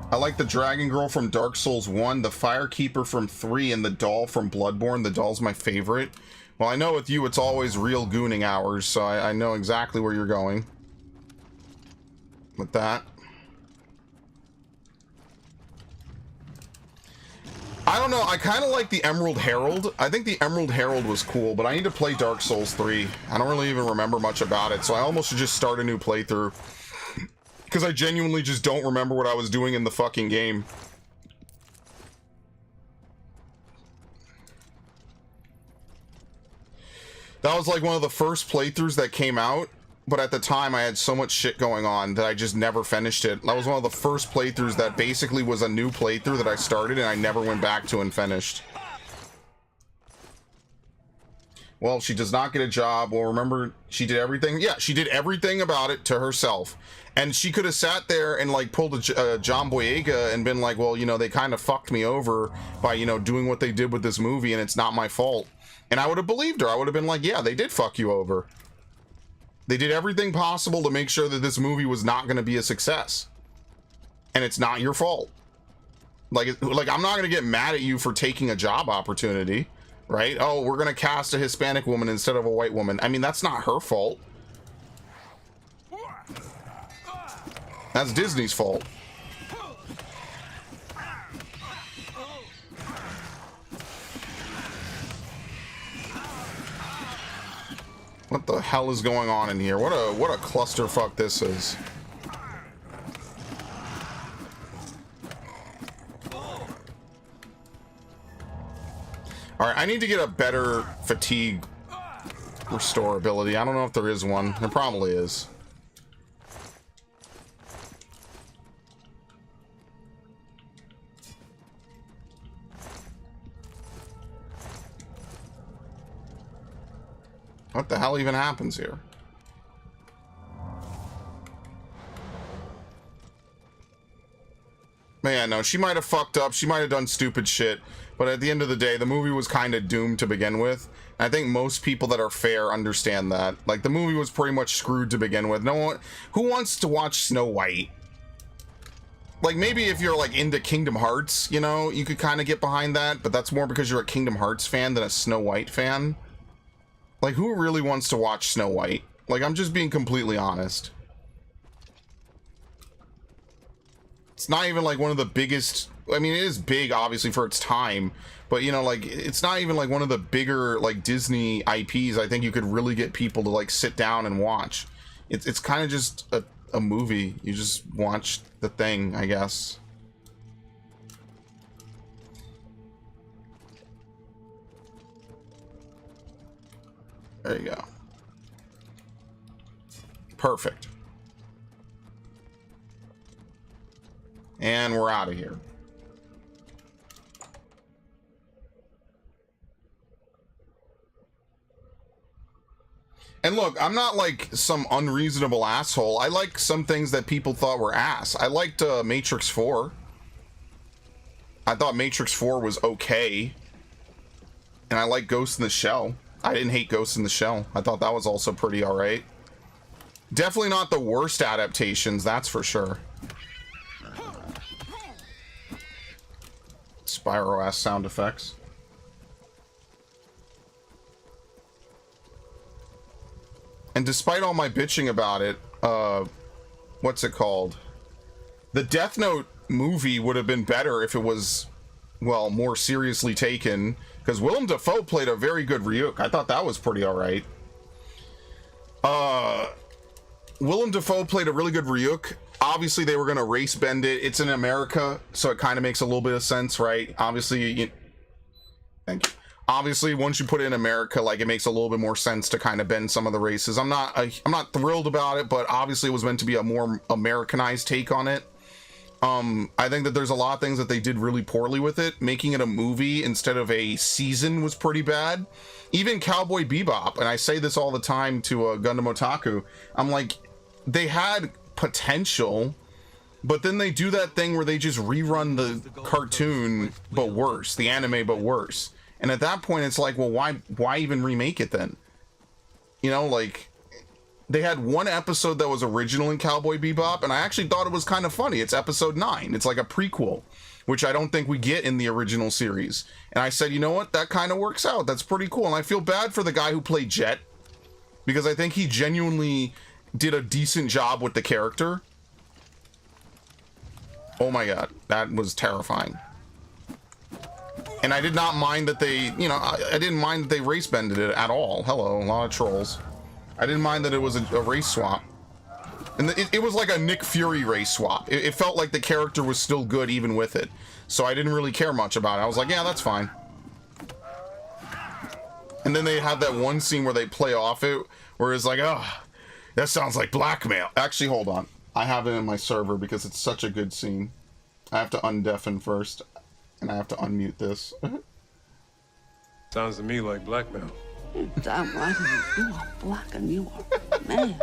I like the Dragon Girl from Dark Souls 1, the Firekeeper from 3, and the doll from Bloodborne. The doll's my favorite. Well, I know with you it's always real gooning hours, so I know exactly where you're going with that. I don't know, I kind of like the Emerald Herald. I think the Emerald Herald was cool, but I need to play Dark Souls 3. I don't really even remember much about it, so I almost should just start a new playthrough. Because I genuinely just don't remember what I was doing in the fucking game. That was like one of the first playthroughs that came out, but at the time I had so much shit going on that I just never finished it. That was one of the first playthroughs that basically was a new playthrough that I started and I never went back to and finished. Well, she does not get a job. Well, remember, she did everything. Yeah, she did everything about it to herself. And she could have sat there and, like, pulled a John Boyega and been like, well, you know, they kind of fucked me over by, you know, doing what they did with this movie, and it's not my fault. And I would have believed her. I would have been like, yeah, they did fuck you over. They did everything possible to make sure that this movie was not going to be a success. And it's not your fault. Like, I'm not going to get mad at you for taking a job opportunity. Right? Oh, we're gonna cast a Hispanic woman instead of a white woman. I mean, that's not her fault. That's Disney's fault. What the hell is going on in here? What a clusterfuck this is. Alright, I need to get a better fatigue restore ability. I don't know if there is one. There probably is. What the hell even happens here? Man, no, she might have fucked up. She might have done stupid shit. But at the end of the day, the movie was kind of doomed to begin with. And I think most people that are fair understand that. Like, the movie was pretty much screwed to begin with. No one... Who wants to watch Snow White? Like, maybe if you're, like, into Kingdom Hearts, you know, you could kind of get behind that. But that's more because you're a Kingdom Hearts fan than a Snow White fan. Like, who really wants to watch Snow White? Like, I'm just being completely honest. It's not even, like, one of the biggest... I mean, it is big, obviously, for its time, but, you know, like, it's not even, like, one of the bigger, like, Disney IPs I think you could really get people to, like, sit down and watch. It's kind of just a movie. You just watch the thing, I guess. There you go. Perfect. And we're out of here. And look, I'm not like some unreasonable asshole. I like some things that people thought were ass. I liked Matrix 4. I thought Matrix 4 was okay. And I like Ghost in the Shell. I didn't hate Ghost in the Shell. I thought that was also pretty alright. Definitely not the worst adaptations, that's for sure. Spyro-ass sound effects. And despite all my bitching about it, what's it called? The Death Note movie would have been better if it was, well, more seriously taken. Because Willem Dafoe played a very good Ryuk. I thought that was pretty alright. Willem Dafoe played a really good Ryuk. Obviously, they were going to race bend it. It's in America, so it kind of makes a little bit of sense, right? Obviously, thank you. Obviously, once you put it in America, like, it makes a little bit more sense to kind of bend some of the races. I'm not thrilled about it, but obviously it was meant to be a more Americanized take on it. I think that there's a lot of things that they did really poorly with it. Making it a movie instead of a season was pretty bad. Even Cowboy Bebop, and I say this all the time to Gundam Otaku, I'm like, they had potential, but then they do that thing where they just rerun the cartoon, but worse, the anime, but worse. And at that point, it's like, well, why even remake it then? You know, like, they had one episode that was original in Cowboy Bebop, and I actually thought it was kind of funny. It's episode 9. It's like a prequel, which I don't think we get in the original series. And I said, you know what? That kind of works out. That's pretty cool. And I feel bad for the guy who played Jet, because I think he genuinely did a decent job with the character. Oh my god, that was terrifying. And I did not mind that they, you know, I didn't mind that they race bended it at all. Hello, a lot of trolls. I didn't mind that it was a race swap. And it was like a Nick Fury race swap. It felt like the character was still good even with it. So I didn't really care much about it. I was like, yeah, that's fine. And then they have that one scene where they play off it, where it's like, oh, That sounds like blackmail. Actually, hold on. I have it in my server because it's such a good scene. I have to undeafen first, and I have to unmute this. Sounds to me like blackmail. Damn right, you are black and you are mad.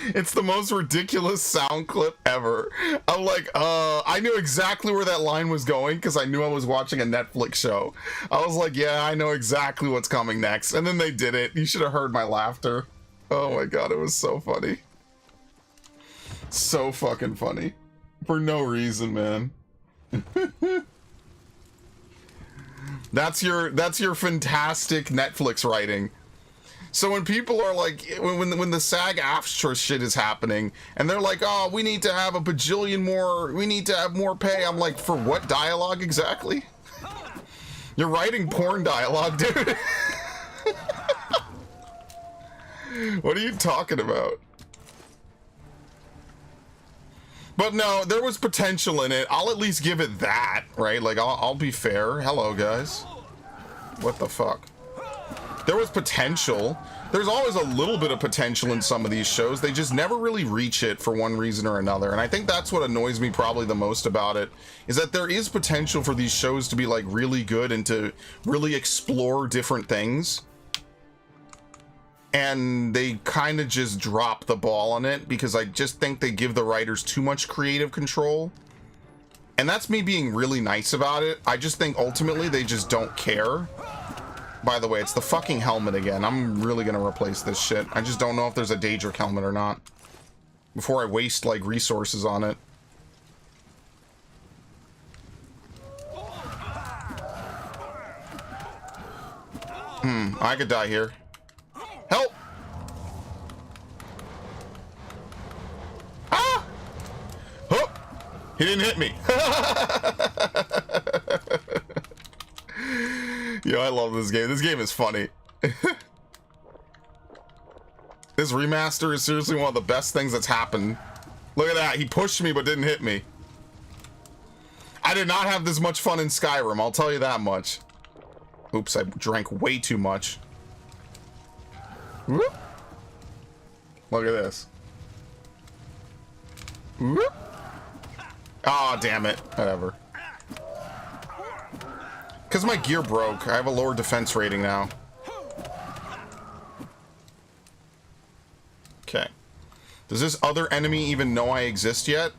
It's the most ridiculous sound clip ever. I'm like, I knew exactly where that line was going because I knew I was watching a Netflix show. I was like, yeah, I know exactly what's coming next. And then they did it. You should have heard my laughter. Oh my god, it was so funny. So fucking funny. For no reason, man. That's your fantastic Netflix writing. So when people are like, when the SAG-AFTRA shit is happening, and they're like, oh, we need to have a bajillion more, we need to have more pay. I'm like, for what dialogue exactly? You're writing porn dialogue, dude. What are you talking about? But no, there was potential in it. I'll at least give it that, right? Like, I'll be fair. Hello, guys. What the fuck? There was potential. There's always a little bit of potential in some of these shows. They just never really reach it for one reason or another. And I think that's what annoys me probably the most about it, is that there is potential for these shows to be like really good and to really explore different things. And they kind of just drop the ball on it because I just think they give the writers too much creative control. And that's me being really nice about it. I just think ultimately they just don't care. By the way, it's the fucking helmet again. I'm really gonna replace this shit. I just don't know if there's a Daedric helmet or not before I waste like resources on it. I could die here. Help! Ah! Oh! He didn't hit me. Yo, I love this game. This game is funny. This remaster is seriously one of the best things that's happened. Look at that. He pushed me but didn't hit me. I did not have this much fun in Skyrim, I'll tell you that much. Oops, I drank way too much. Whoop. Look at this. Whoop. Oh, damn it. Whatever. Because my gear broke, I have a lower defense rating now. Okay. Does this other enemy even know I exist yet?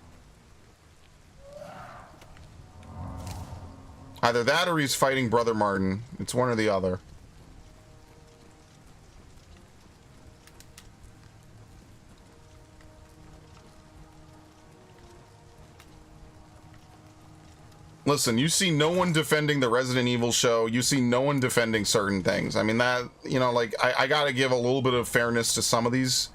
Either that or he's fighting Brother Martin. It's one or the other. Listen, you see no one defending the Resident Evil show. You see no one defending certain things. I mean, that, you know, like, I gotta give a little bit of fairness to some of these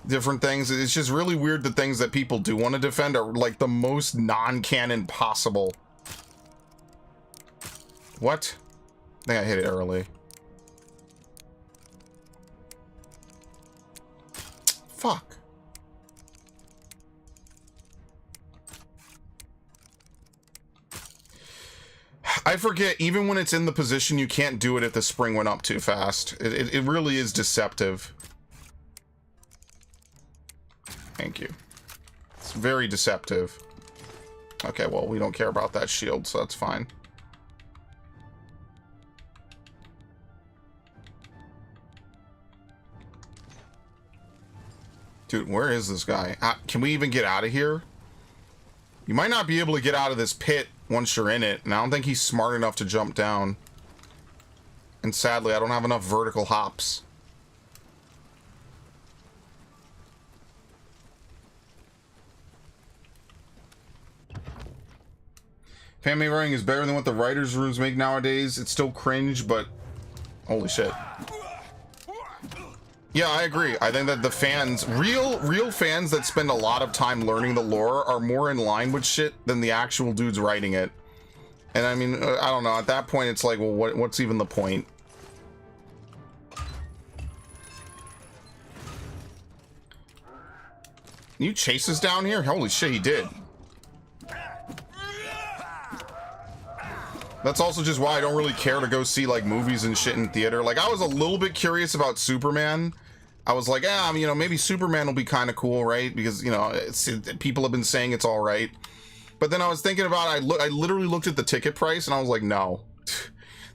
different things. It's just really weird the things that people do want to defend are, like, the most non-canon possible. What? I think I hit it early. Fuck. I forget, even when it's in the position, you can't do it if the spring went up too fast. It really is deceptive. Thank you. It's very deceptive. Okay, well, we don't care about that shield, so that's fine. Dude, where is this guy? Can we even get out of here? You might not be able to get out of this pit once you're in it, and I don't think he's smart enough to jump down. And sadly, I don't have enough vertical hops. Fan-made writing is better than what the writers' rooms make nowadays. It's still cringe, but holy shit. Yeah, I agree. I think that the fans, real fans that spend a lot of time learning the lore are more in line with shit than the actual dudes writing it. And I mean, I don't know. At that point, it's like, well, what's even the point? You chase us down here? Holy shit, he did. That's also just why I don't really care to go see like movies and shit in theater. Like, I was a little bit curious about Superman. I was like, you know, maybe Superman will be kind of cool, right? Because, you know, people have been saying it's all right. But then I was thinking about it. I literally looked at the ticket price and I was like, no.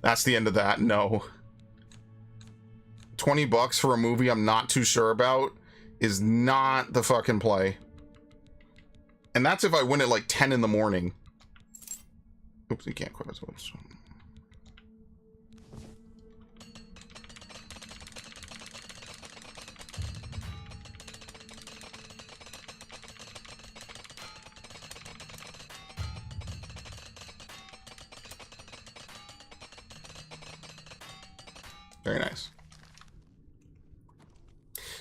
That's the end of that. No. $20 for a movie I'm not too sure about is not the fucking play. And that's if I win at like 10 in the morning. Oops, you can't quit as well. Very nice.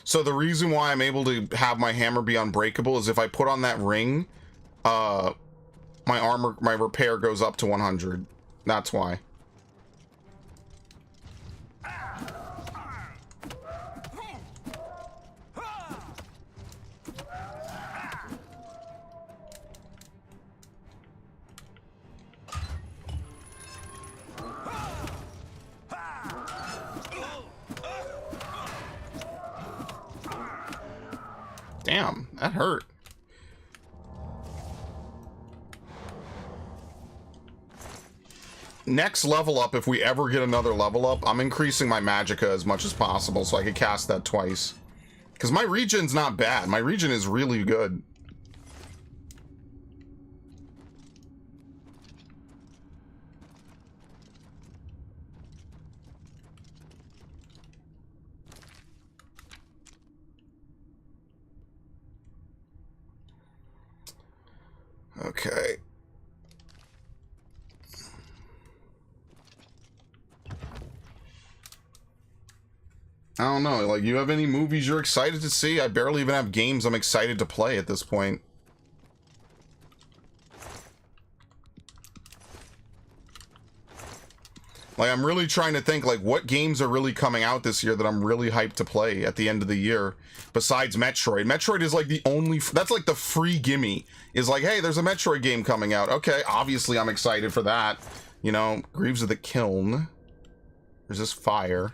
So the reason why I'm able to have my hammer be unbreakable is if I put on that ring, my repair goes up to 100. That's why. Damn, that hurt. Next level up, if we ever get another level up, I'm increasing my magicka as much as possible so I can cast that twice. Because my regen's not bad. My regen is really good. Okay. I don't know, like, you have any movies you're excited to see? I barely even have games I'm excited to play at this point. Like, I'm really trying to think, like, what games are really coming out this year that I'm really hyped to play at the end of the year, besides Metroid. Metroid is, like, the only... That's, like, the free gimme. Is like, hey, there's a Metroid game coming out. Okay, obviously I'm excited for that. You know, Greaves of the Kiln. There's this fire.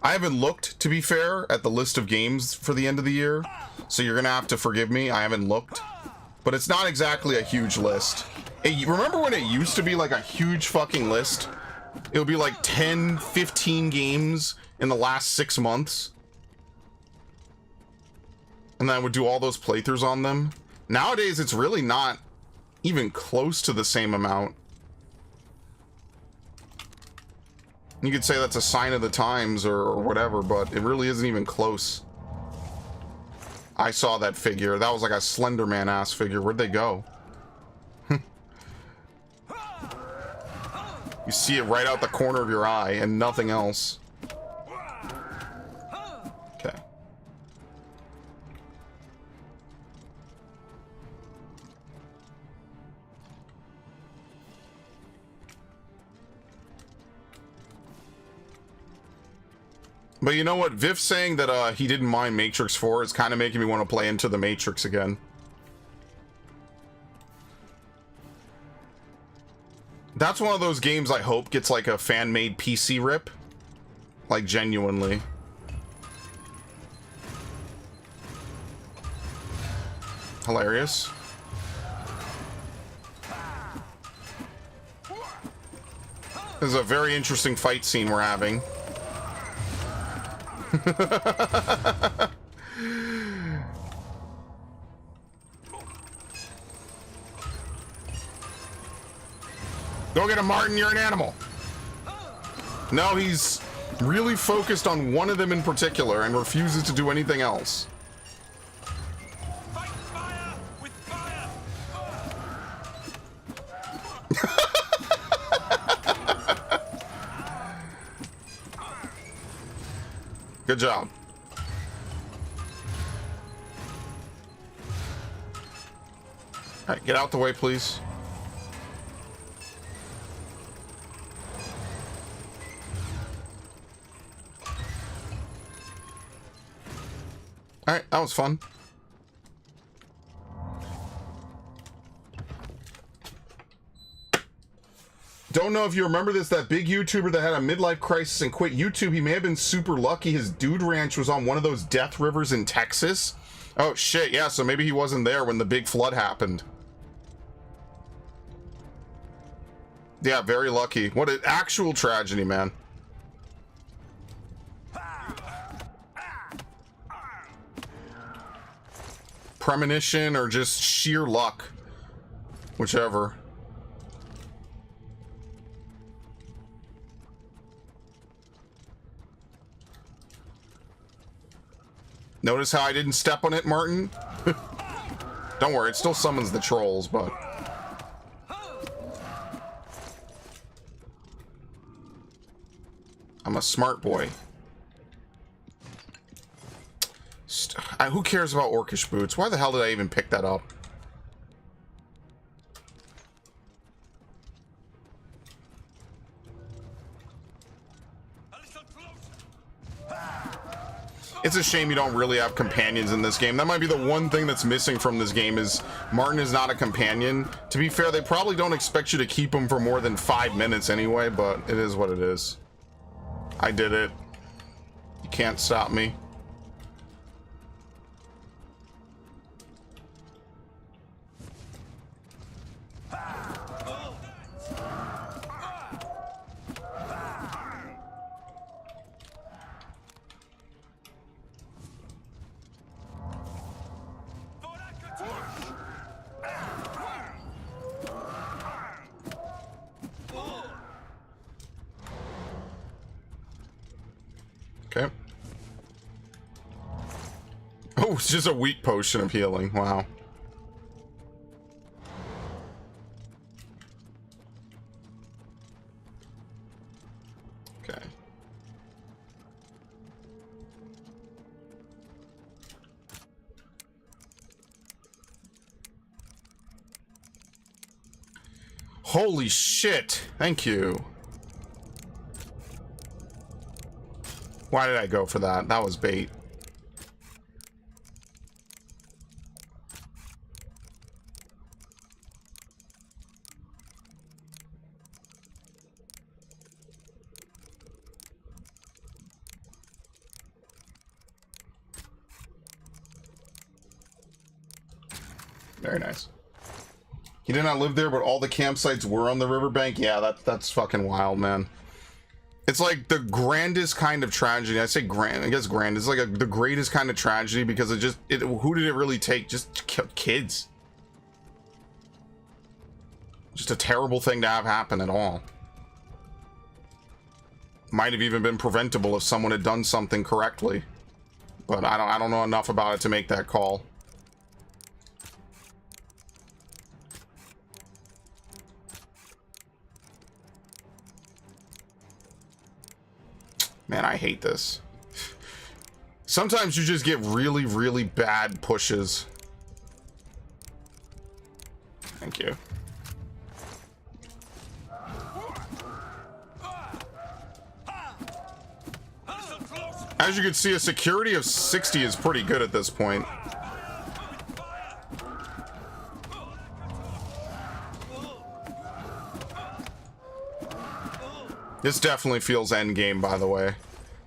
I haven't looked, to be fair, at the list of games for the end of the year, so you're gonna have to forgive me. I haven't looked. But it's not exactly a huge list. Remember when it used to be like a huge fucking list? It would be like 10, 15 games in the last 6 months. And then I would do all those playthroughs on them. Nowadays, it's really not even close to the same amount. You could say that's a sign of the times or whatever, but it really isn't even close. I saw that figure. That was like a Slender Man ass figure. Where'd they go? You see it right out the corner of your eye and nothing else. Okay. But you know what? Vif saying that he didn't mind Matrix 4 is kind of making me want to play Into the Matrix again. That's one of those games I hope gets like a fan-made PC rip. Like, genuinely. Hilarious. This is a very interesting fight scene we're having. Go get him, Martin, you're an animal. No, he's really focused on one of them in particular and refuses to do anything else. Fight fire with fire. Good job. All right, get out the way, please. All right, that was fun. don't know if you remember this, that big YouTuber that had a midlife crisis and quit YouTube, he may have been super lucky. His dude ranch was on one of those death rivers in Texas. Oh shit, yeah, so maybe he wasn't there when the big flood happened. Yeah, very lucky. What an actual tragedy, man. Premonition or just sheer luck. Whichever. Notice how I didn't step on it, Martin? Don't worry, it still summons the trolls, but... I'm a smart boy. Who cares about orcish boots? Why the hell did I even pick that up? It's a shame you don't really have companions in this game. That might be the one thing that's missing from this game is Martin is not a companion. To be fair, they probably don't expect you to keep him for more than 5 minutes anyway, but it is what it is. I did it. You can't stop me. Okay. Oh, it's just a weak potion of healing. Wow. Okay. Holy shit. Thank you. Why did I go for that? That was bait. Very nice. He did not live there, but all the campsites were on the riverbank. Yeah, that's fucking wild, man. It's like the grandest kind of tragedy. I say grand, I guess grand. It's like the greatest kind of tragedy because who did it really take? Just kids. Just a terrible thing to have happen at all. Might have even been preventable if someone had done something correctly. But I don't know enough about it to make that call. Man, I hate this. Sometimes you just get really, really bad pushes. Thank you. As you can see, a security of 60 is pretty good at this point. This definitely feels endgame, by the way.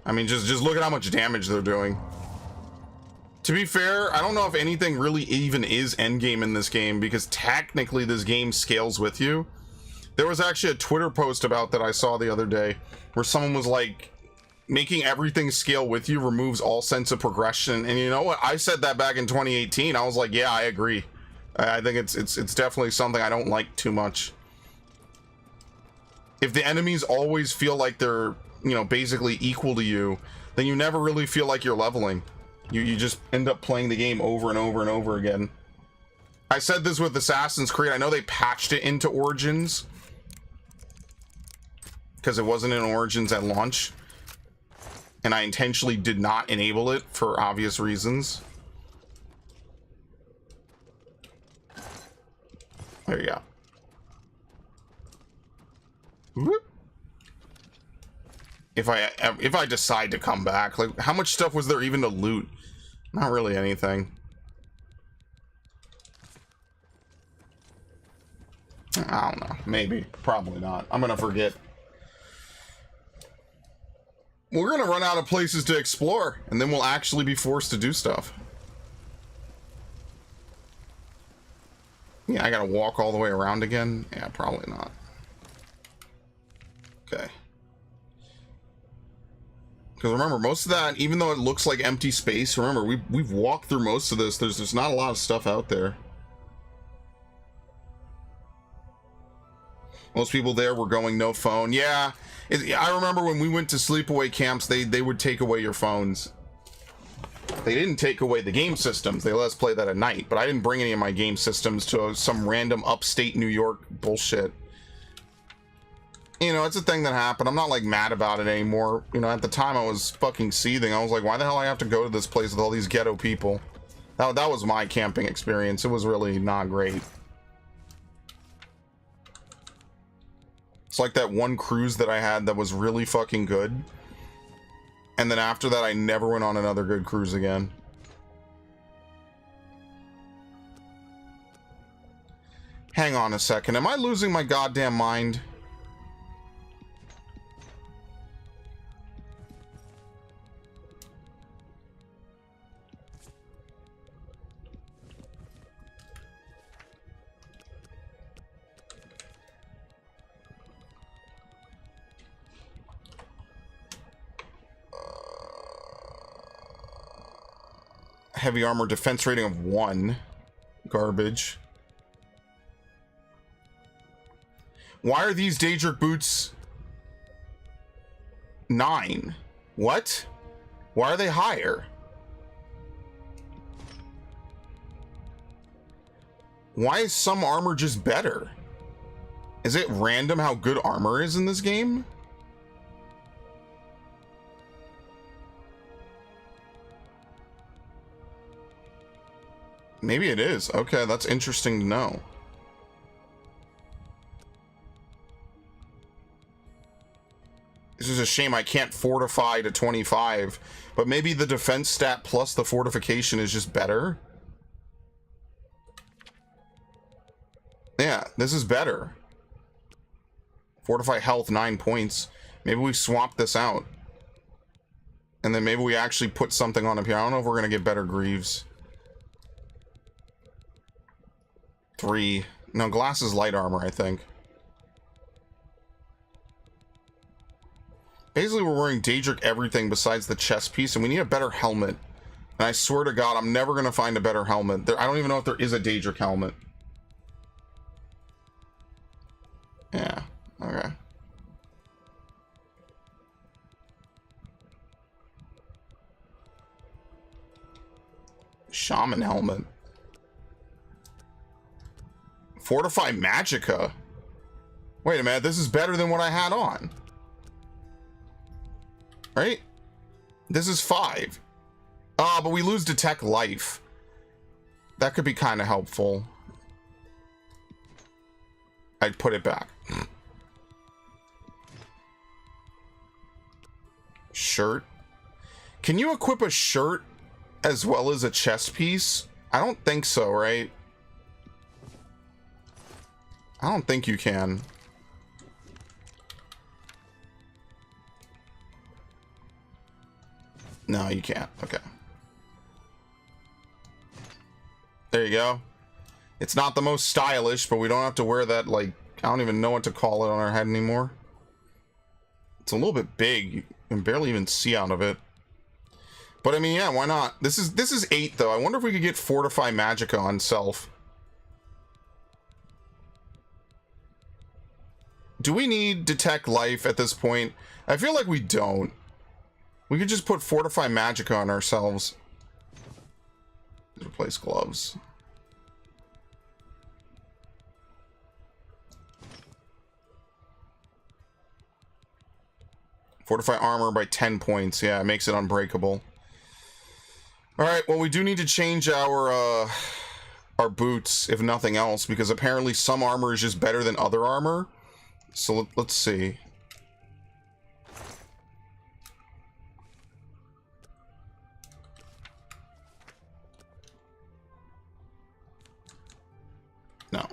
I mean, just look at how much damage they're doing. To be fair, I don't know if anything really even is endgame in this game, because technically this game scales with you. There was actually a Twitter post about that I saw the other day, where someone was like, making everything scale with you removes all sense of progression. And you know what? I said that back in 2018. I was like, yeah, I agree. I think it's definitely something I don't like too much. If the enemies always feel like they're, you know, basically equal to you, then you never really feel like you're leveling. You just end up playing the game over and over and over again. I said this with Assassin's Creed. I know they patched it into Origins because it wasn't in Origins at launch, and I intentionally did not enable it for obvious reasons. There you go. Whoop. If I decide to come back, like, how much stuff was there even to loot? Not really anything. I don't know. Maybe. Probably not. I'm gonna forget. We're gonna run out of places to explore, and then we'll actually be forced to do stuff. Yeah, I gotta walk all the way around again? Yeah, probably not. Okay. Because remember, most of that, even though it looks like empty space, remember, we've walked through most of this. There's not a lot of stuff out there. Most people there were going no phone. Yeah, I remember when we went to sleepaway camps, they would take away your phones. They didn't take away the game systems. They let us play that at night. But I didn't bring any of my game systems to some random upstate New York bullshit. You know, it's a thing that happened. I'm not, like, mad about it anymore. You know, at the time I was fucking seething. I was like, why the hell I have to go to this place with all these ghetto people? That was my camping experience. It was really not great. It's like that one cruise that I had that was really fucking good. And then after that, I never went on another good cruise again. Hang on a second. Am I losing my goddamn mind? Heavy armor defense rating of 1. Garbage. Why are these Daedric boots 9? What? Why are they higher? Why is some armor just better? Is it random how good armor is in this game? Maybe it is. Okay, that's interesting to know. This is a shame I can't fortify to 25, but maybe the defense stat plus the fortification is just better. Yeah, this is better. Fortify health 9 points. Maybe we swap this out. And then maybe we actually put something on up here. I don't know if we're going to get better Greaves. 3. No, glass is light armor, I think. Basically, we're wearing Daedric everything besides the chest piece, and we need a better helmet. And I swear to God, I'm never going to find a better helmet. I don't even know if there is a Daedric helmet. Yeah, okay. Shaman helmet. Fortify Magicka. Wait a minute, this is better than what I had on. Right? This is 5. Ah, but we lose Detect Life. That could be kind of helpful. I'd put it back. Shirt. Can you equip a shirt as well as a chest piece? I don't think so, right? I don't think you can. No, you can't. Okay. There you go. It's not the most stylish, but we don't have to wear that, like, I don't even know what to call it on our head anymore. It's a little bit big. You can barely even see out of it. But I mean, yeah, why not? This is 8 though. I wonder if we could get Fortify Magicka on self. Do we need Detect Life at this point? I feel like we don't. We could just put Fortify Magicka on ourselves. Replace gloves. Fortify armor by 10 points. Yeah, it makes it unbreakable. Alright, well, we do need to change our boots, if nothing else, because apparently some armor is just better than other armor. So let's see. No.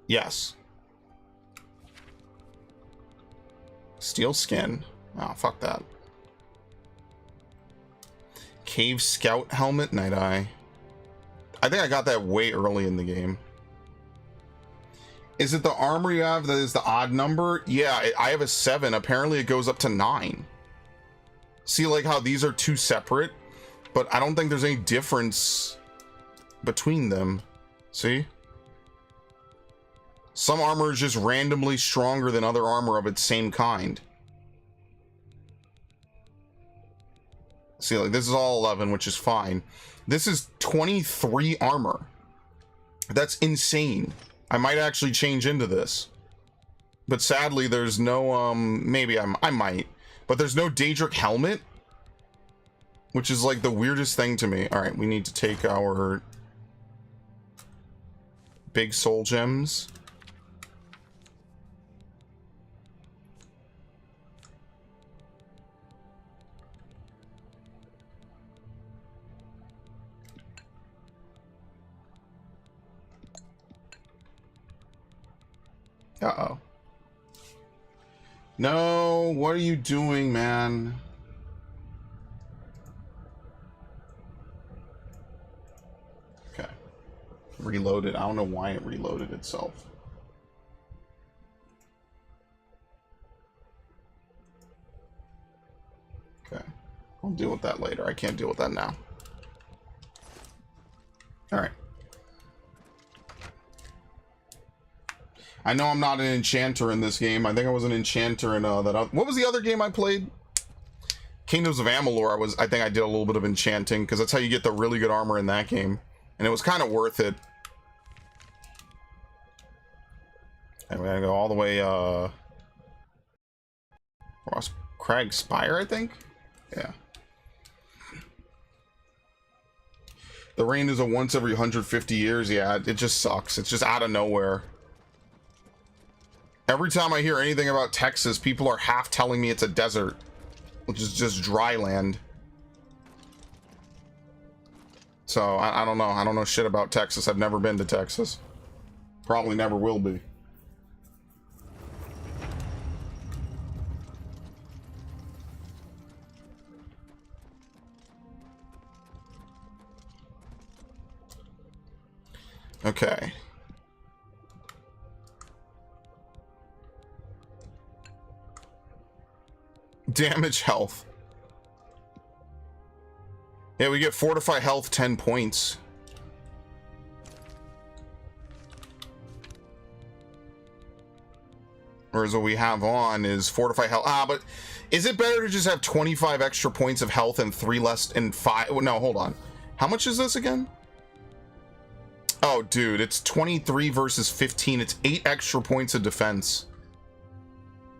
Yes. steel skin. Oh, fuck that. Cave Scout helmet, Night Eye. I think I got that way early in the game. Is it the armor you have that is the odd number? Yeah, I have a 7. Apparently it goes up to 9. See, like how these are 2 separate, but I don't think there's any difference between them. See? Some armor is just randomly stronger than other armor of its same kind. See, like this is all 11, which is fine. This is 23 armor. That's insane. I might actually change into this. But sadly, there's no, maybe I might. But there's no Daedric helmet. Which is like the weirdest thing to me. Alright, we need to take our big soul gems. Uh-oh. No, what are you doing, man? Okay. Reloaded. I don't know why it reloaded itself. Okay. I'll deal with that later. I can't deal with that now. Alright. I know I'm not an enchanter in this game. I think I was an enchanter in that. What was the other game I played? Kingdoms of Amalur. I think I did a little bit of enchanting because that's how you get the really good armor in that game, and it was kind of worth it. And we're gonna go all the way. Ross Crag Spire, I think. Yeah. The rain is a once every 150 years. Yeah, it just sucks. It's just out of nowhere. Every time I hear anything about Texas, people are half telling me it's a desert, which is just dry land. So, I don't know. I don't know shit about Texas. I've never been to Texas. Probably never will be. Okay. Damage health. Yeah, we get fortify health 10 points. Whereas what we have on is fortify health. Ah, but is it better to just have 25 extra points of health and 3 less and 5? No, hold on. How much is this again? Oh, dude, it's 23 versus 15. It's 8 extra points of defense.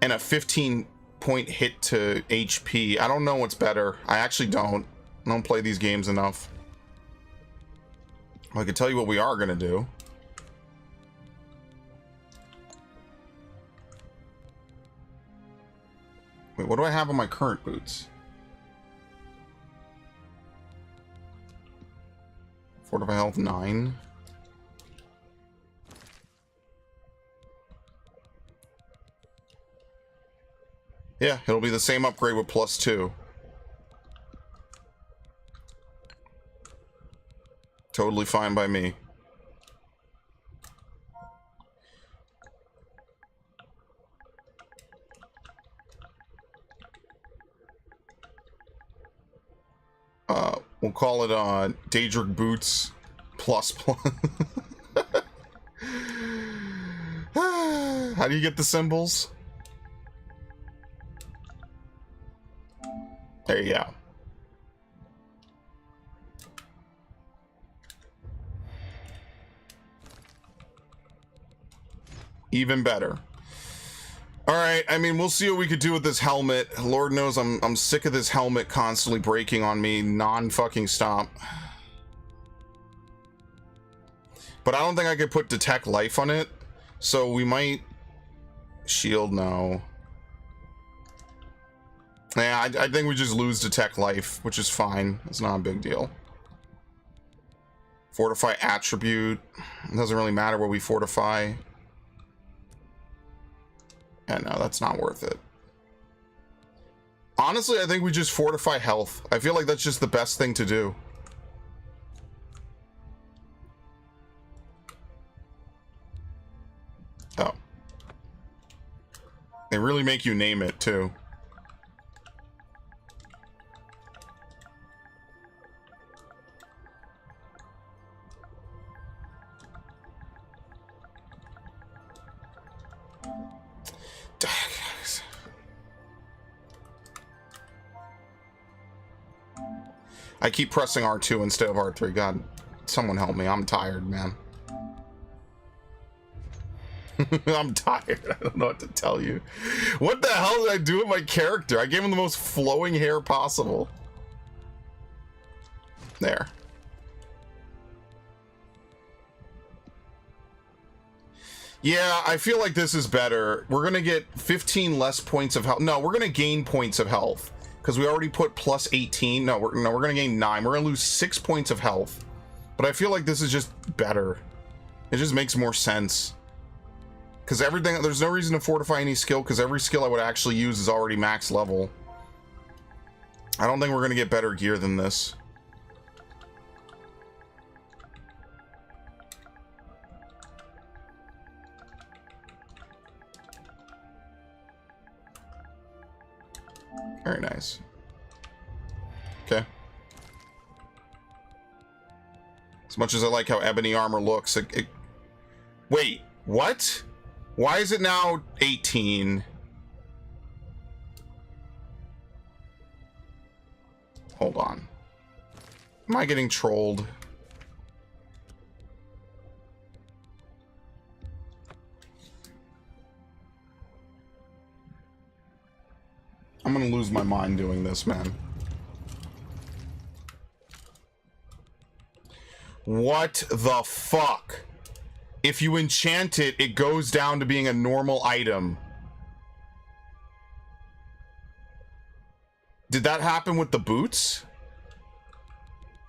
And a 15 point hit to HP. I don't know what's better. I actually don't. I don't play these games enough. Well, I can tell you what we are going to do. Wait, what do I have on my current boots? Fortify health 9. Yeah, it'll be the same upgrade with +2. Totally fine by me. We'll call it Daedric Boots plus. How do you get the symbols? There you go. Even better. All right, I mean, we'll see what we could do with this helmet. Lord knows I'm sick of this helmet constantly breaking on me non-fucking stop. But I don't think I could put detect life on it, so we might shield no. Yeah, I think we just lose detect life, which is fine. It's not a big deal. Fortify attribute. It doesn't really matter what we fortify. Yeah, no, that's not worth it. Honestly, I think we just fortify health. I feel like that's just the best thing to do. Oh. They really make you name it, too. I keep pressing R2 instead of R3. God, someone help me. I'm tired, man. I'm tired. I don't know what to tell you. What the hell did I do with my character? I gave him the most flowing hair possible. There. Yeah, I feel like this is better. We're going to get 15 less points of health. No, we're going to gain points of health. Because we already put plus 18. No, we're going to gain 9. We're going to lose 6 points of health. But I feel like this is just better. It just makes more sense. Because everything, there's no reason to fortify any skill, because every skill I would actually use is already max level. I don't think we're going to get better gear than this. Very nice. Okay. As much as I like how ebony armor looks, wait, what? Why is it now 18? Hold on. Am I getting trolled? I'm gonna lose my mind doing this, man. What the fuck? If you enchant it, it goes down to being a normal item. Did that happen with the boots?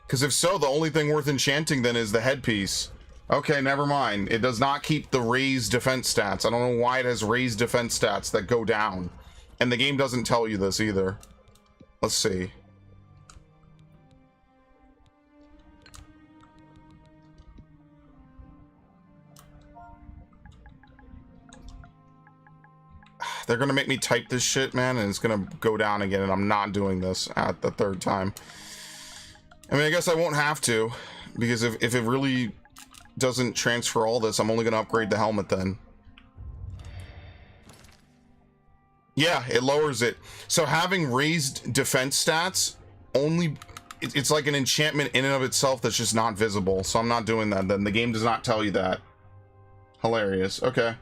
Because if so, the only thing worth enchanting then is the headpiece. Okay, never mind. It does not keep the raised defense stats. I don't know why it has raised defense stats that go down. And the game doesn't tell you this either. Let's see. They're gonna make me type this shit, man, and it's gonna go down again, and I'm not doing this at the third time. I mean, I guess I won't have to, because if it really doesn't transfer all this, I'm only gonna upgrade the helmet then. Yeah, it lowers it. So having raised defense stats only, it's like an enchantment in and of itself that's just not visible. So I'm not doing that then. The game does not tell you that. Hilarious. Okay.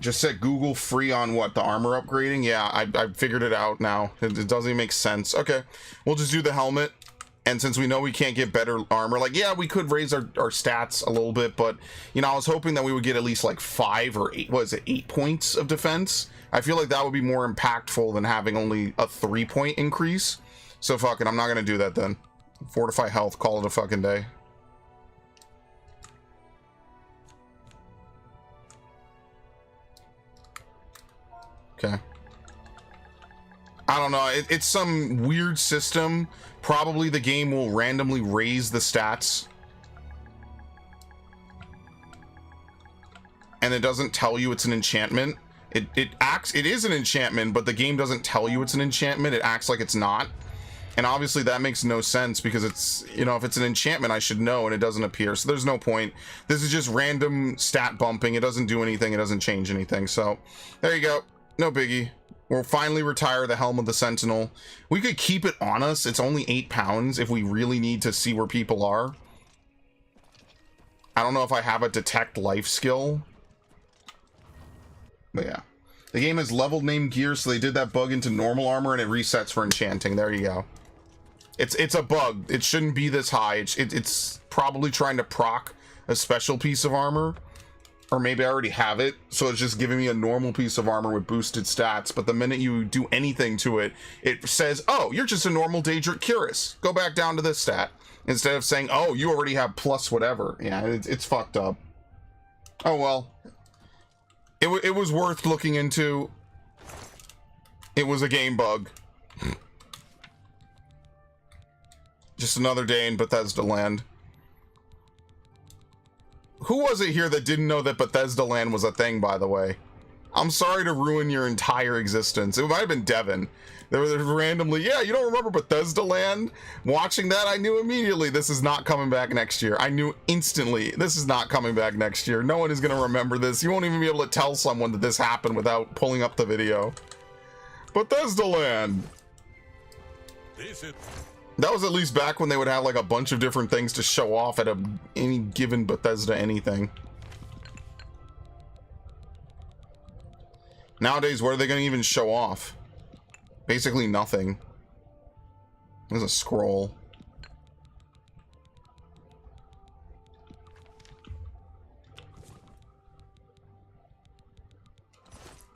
Just set Google free on what? The armor upgrading? Yeah, I figured it out now. It doesn't even make sense. Okay, we'll just do the helmet. And since we know we can't get better armor, like, yeah, we could raise our stats a little bit, but, you know, I was hoping that we would get at least like 5 or 8, what is it, 8 points of defense? I feel like that would be more impactful than having only a 3-point increase. So fuck it, I'm not going to do that then. Fortify health, call it a fucking day. Okay. I don't know, it's some weird system. Probably the game will randomly raise the stats. And it doesn't tell you it's an enchantment. It is an enchantment, but the game doesn't tell you it's an enchantment. It acts like it's not. And obviously that makes no sense because it's, you know, if it's an enchantment, I should know, and it doesn't appear. So there's no point. This is just random stat bumping. It doesn't do anything. It doesn't change anything. So there you go. No biggie. We'll finally retire the Helm of the Sentinel. We could keep it on us. It's only 8 pounds if we really need to see where people are. I don't know if I have a detect life skill. But yeah. The game has leveled named gear, so they did that bug into normal armor and it resets for enchanting. There you go. It's a bug. It shouldn't be this high. It's probably trying to proc a special piece of armor. Or maybe I already have it, so it's just giving me a normal piece of armor with boosted stats, but the minute you do anything to it, it says, oh, you're just a normal Daedric Cuirass. Go back down to this stat. Instead of saying, oh, you already have plus whatever. Yeah, it's fucked up. Oh well. It was worth looking into. It was a game bug. Just another day in Bethesda land. Who was it here that didn't know that Bethesda land was a thing, by the way? I'm sorry to ruin your entire existence. It might have been Devin. There was randomly, yeah, you don't remember Bethesda land? Watching that, I knew immediately this is not coming back next year. I knew instantly this is not coming back next year. No one is going to remember this. You won't even be able to tell someone that this happened without pulling up the video. Bethesda land. That was at least back when they would have like a bunch of different things to show off at any given Bethesda anything. Nowadays, what are they going to even show off? Basically nothing. There's a scroll.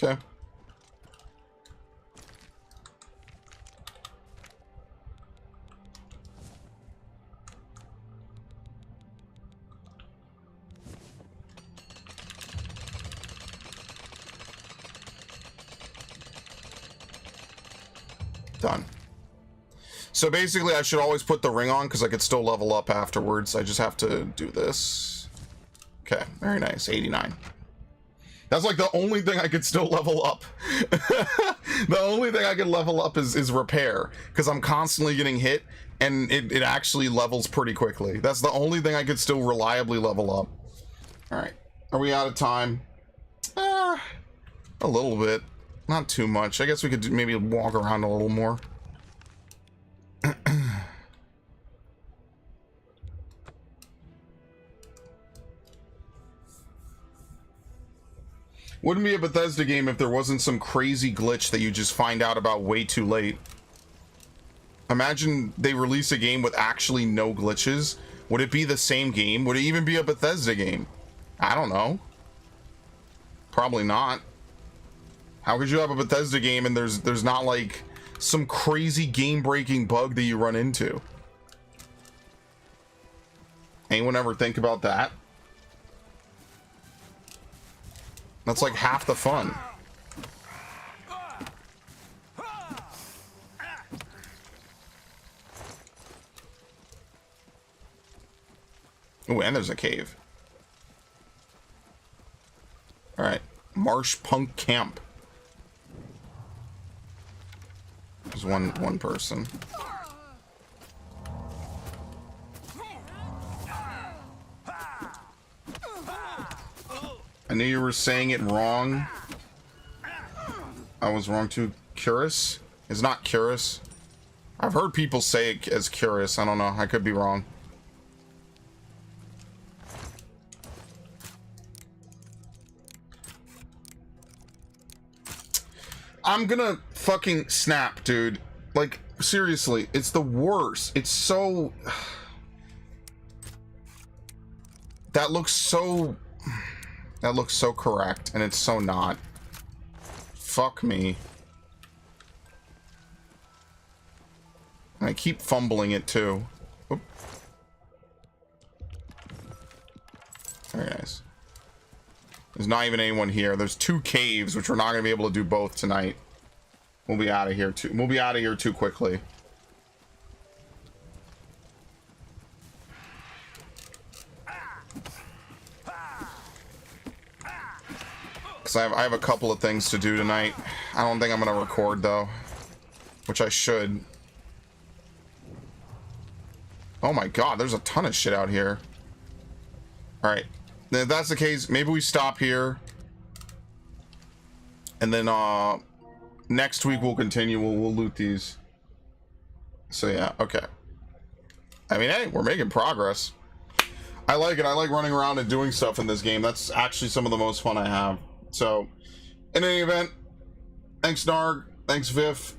Okay. Done. So basically I should always put the ring on because I could still level up afterwards. I just have to do this. Okay, very nice. 89. That's like the only thing I could still level up. The only thing I can level up is repair, because I'm constantly getting hit and it actually levels pretty quickly. That's the only thing I could still reliably level up. Alright, are we out of time? A little bit. Not too much. I guess we could maybe walk around a little more. Wouldn't be a Bethesda game if there wasn't some crazy glitch that you just find out about way too late. Imagine they release a game with actually no glitches. Would it be the same game? Would it even be a Bethesda game? I don't know. Probably not. How could you have a Bethesda game and there's not like some crazy game-breaking bug that you run into? Anyone ever think about that? That's like half the fun. Oh, and there's a cave. All right, Marsh Punk Camp. There's one person. I knew you were saying it wrong. I was wrong too. Curious? It's not Curious. I've heard people say it as Curious. I don't know. I could be wrong. I'm gonna fucking snap, dude. Like, seriously, it's the worst. It's so... That looks so correct, and it's so not. Fuck me. And I keep fumbling it, too. Oop. Very nice. There's not even anyone here. There's two caves, which we're not going to be able to do both tonight. We'll be out of here too. We'll be out of here too quickly. Because I have a couple of things to do tonight. I don't think I'm going to record, though. Which I should. Oh my god, there's a ton of shit out here. Alright. If that's the case, maybe we stop here. And then, next week we'll continue. We'll loot these. So yeah, okay. I mean, hey, we're making progress. I like it. I like running around and doing stuff in this game. That's actually some of the most fun I have. So, in any event, thanks Narg, thanks Viv.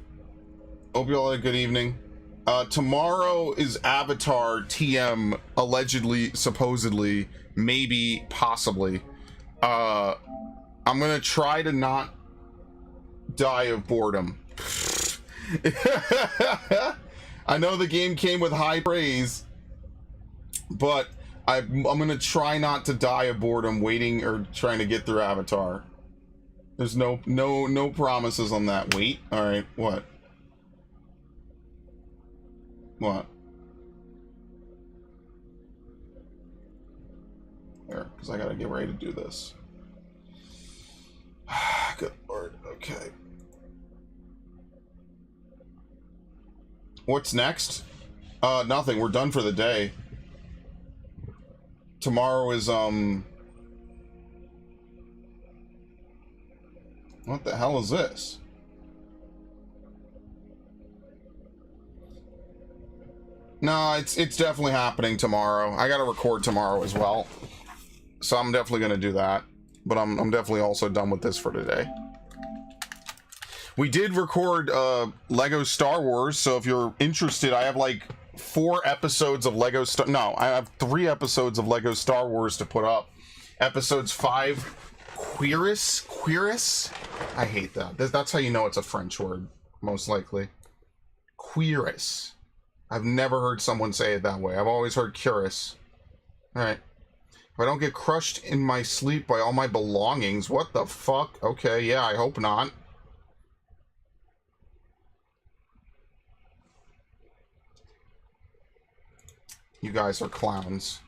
Hope you all had a good evening. Tomorrow is Avatar TM, allegedly, supposedly, maybe, possibly. I'm gonna try to not die of boredom. I know the game came with high praise, but I'm gonna try not to die of boredom waiting or trying to get through Avatar. There's no promises on that. Wait. All right. What? What? There, because I gotta get ready to do this. Good lord. Okay. What's next? Nothing. We're done for the day. Tomorrow is what the hell is this? No, it's definitely happening tomorrow. I gotta record tomorrow as well, so I'm definitely gonna do that. But I'm definitely also done with this for today. We did record Lego Star Wars, so if you're interested, I have like 4 episodes of Lego Star. No, I have 3 episodes of Lego Star Wars to put up. Episodes 5, Queerus. I hate that. That's how you know it's a French word, most likely. Queerus. I've never heard someone say it that way. I've always heard curious. Alright. If I don't get crushed in my sleep by all my belongings, what the fuck? Okay, yeah, I hope not. You guys are clowns.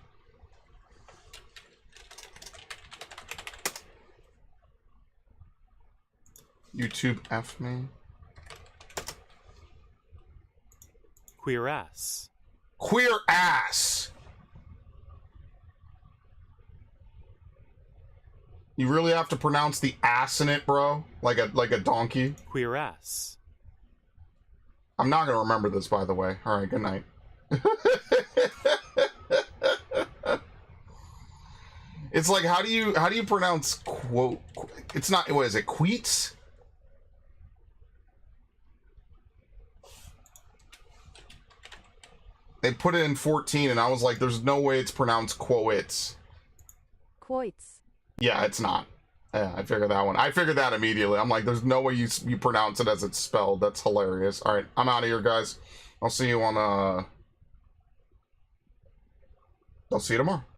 YouTube F me. Queer ass. Queer ass! You really have to pronounce the ass in it, bro? Like a donkey? Queer ass. I'm not gonna remember this, by the way. Alright, good night. It's like, how do you pronounce quote? It's not, what is it, queets? They put it in 14 and I was like, there's no way it's pronounced quoits. Quoits. Yeah, it's not. Yeah, I figured that one. I figured that immediately. I'm like, there's no way you pronounce it as it's spelled. That's hilarious. All right, I'm out of here, guys. I'll see you on I'll see you tomorrow.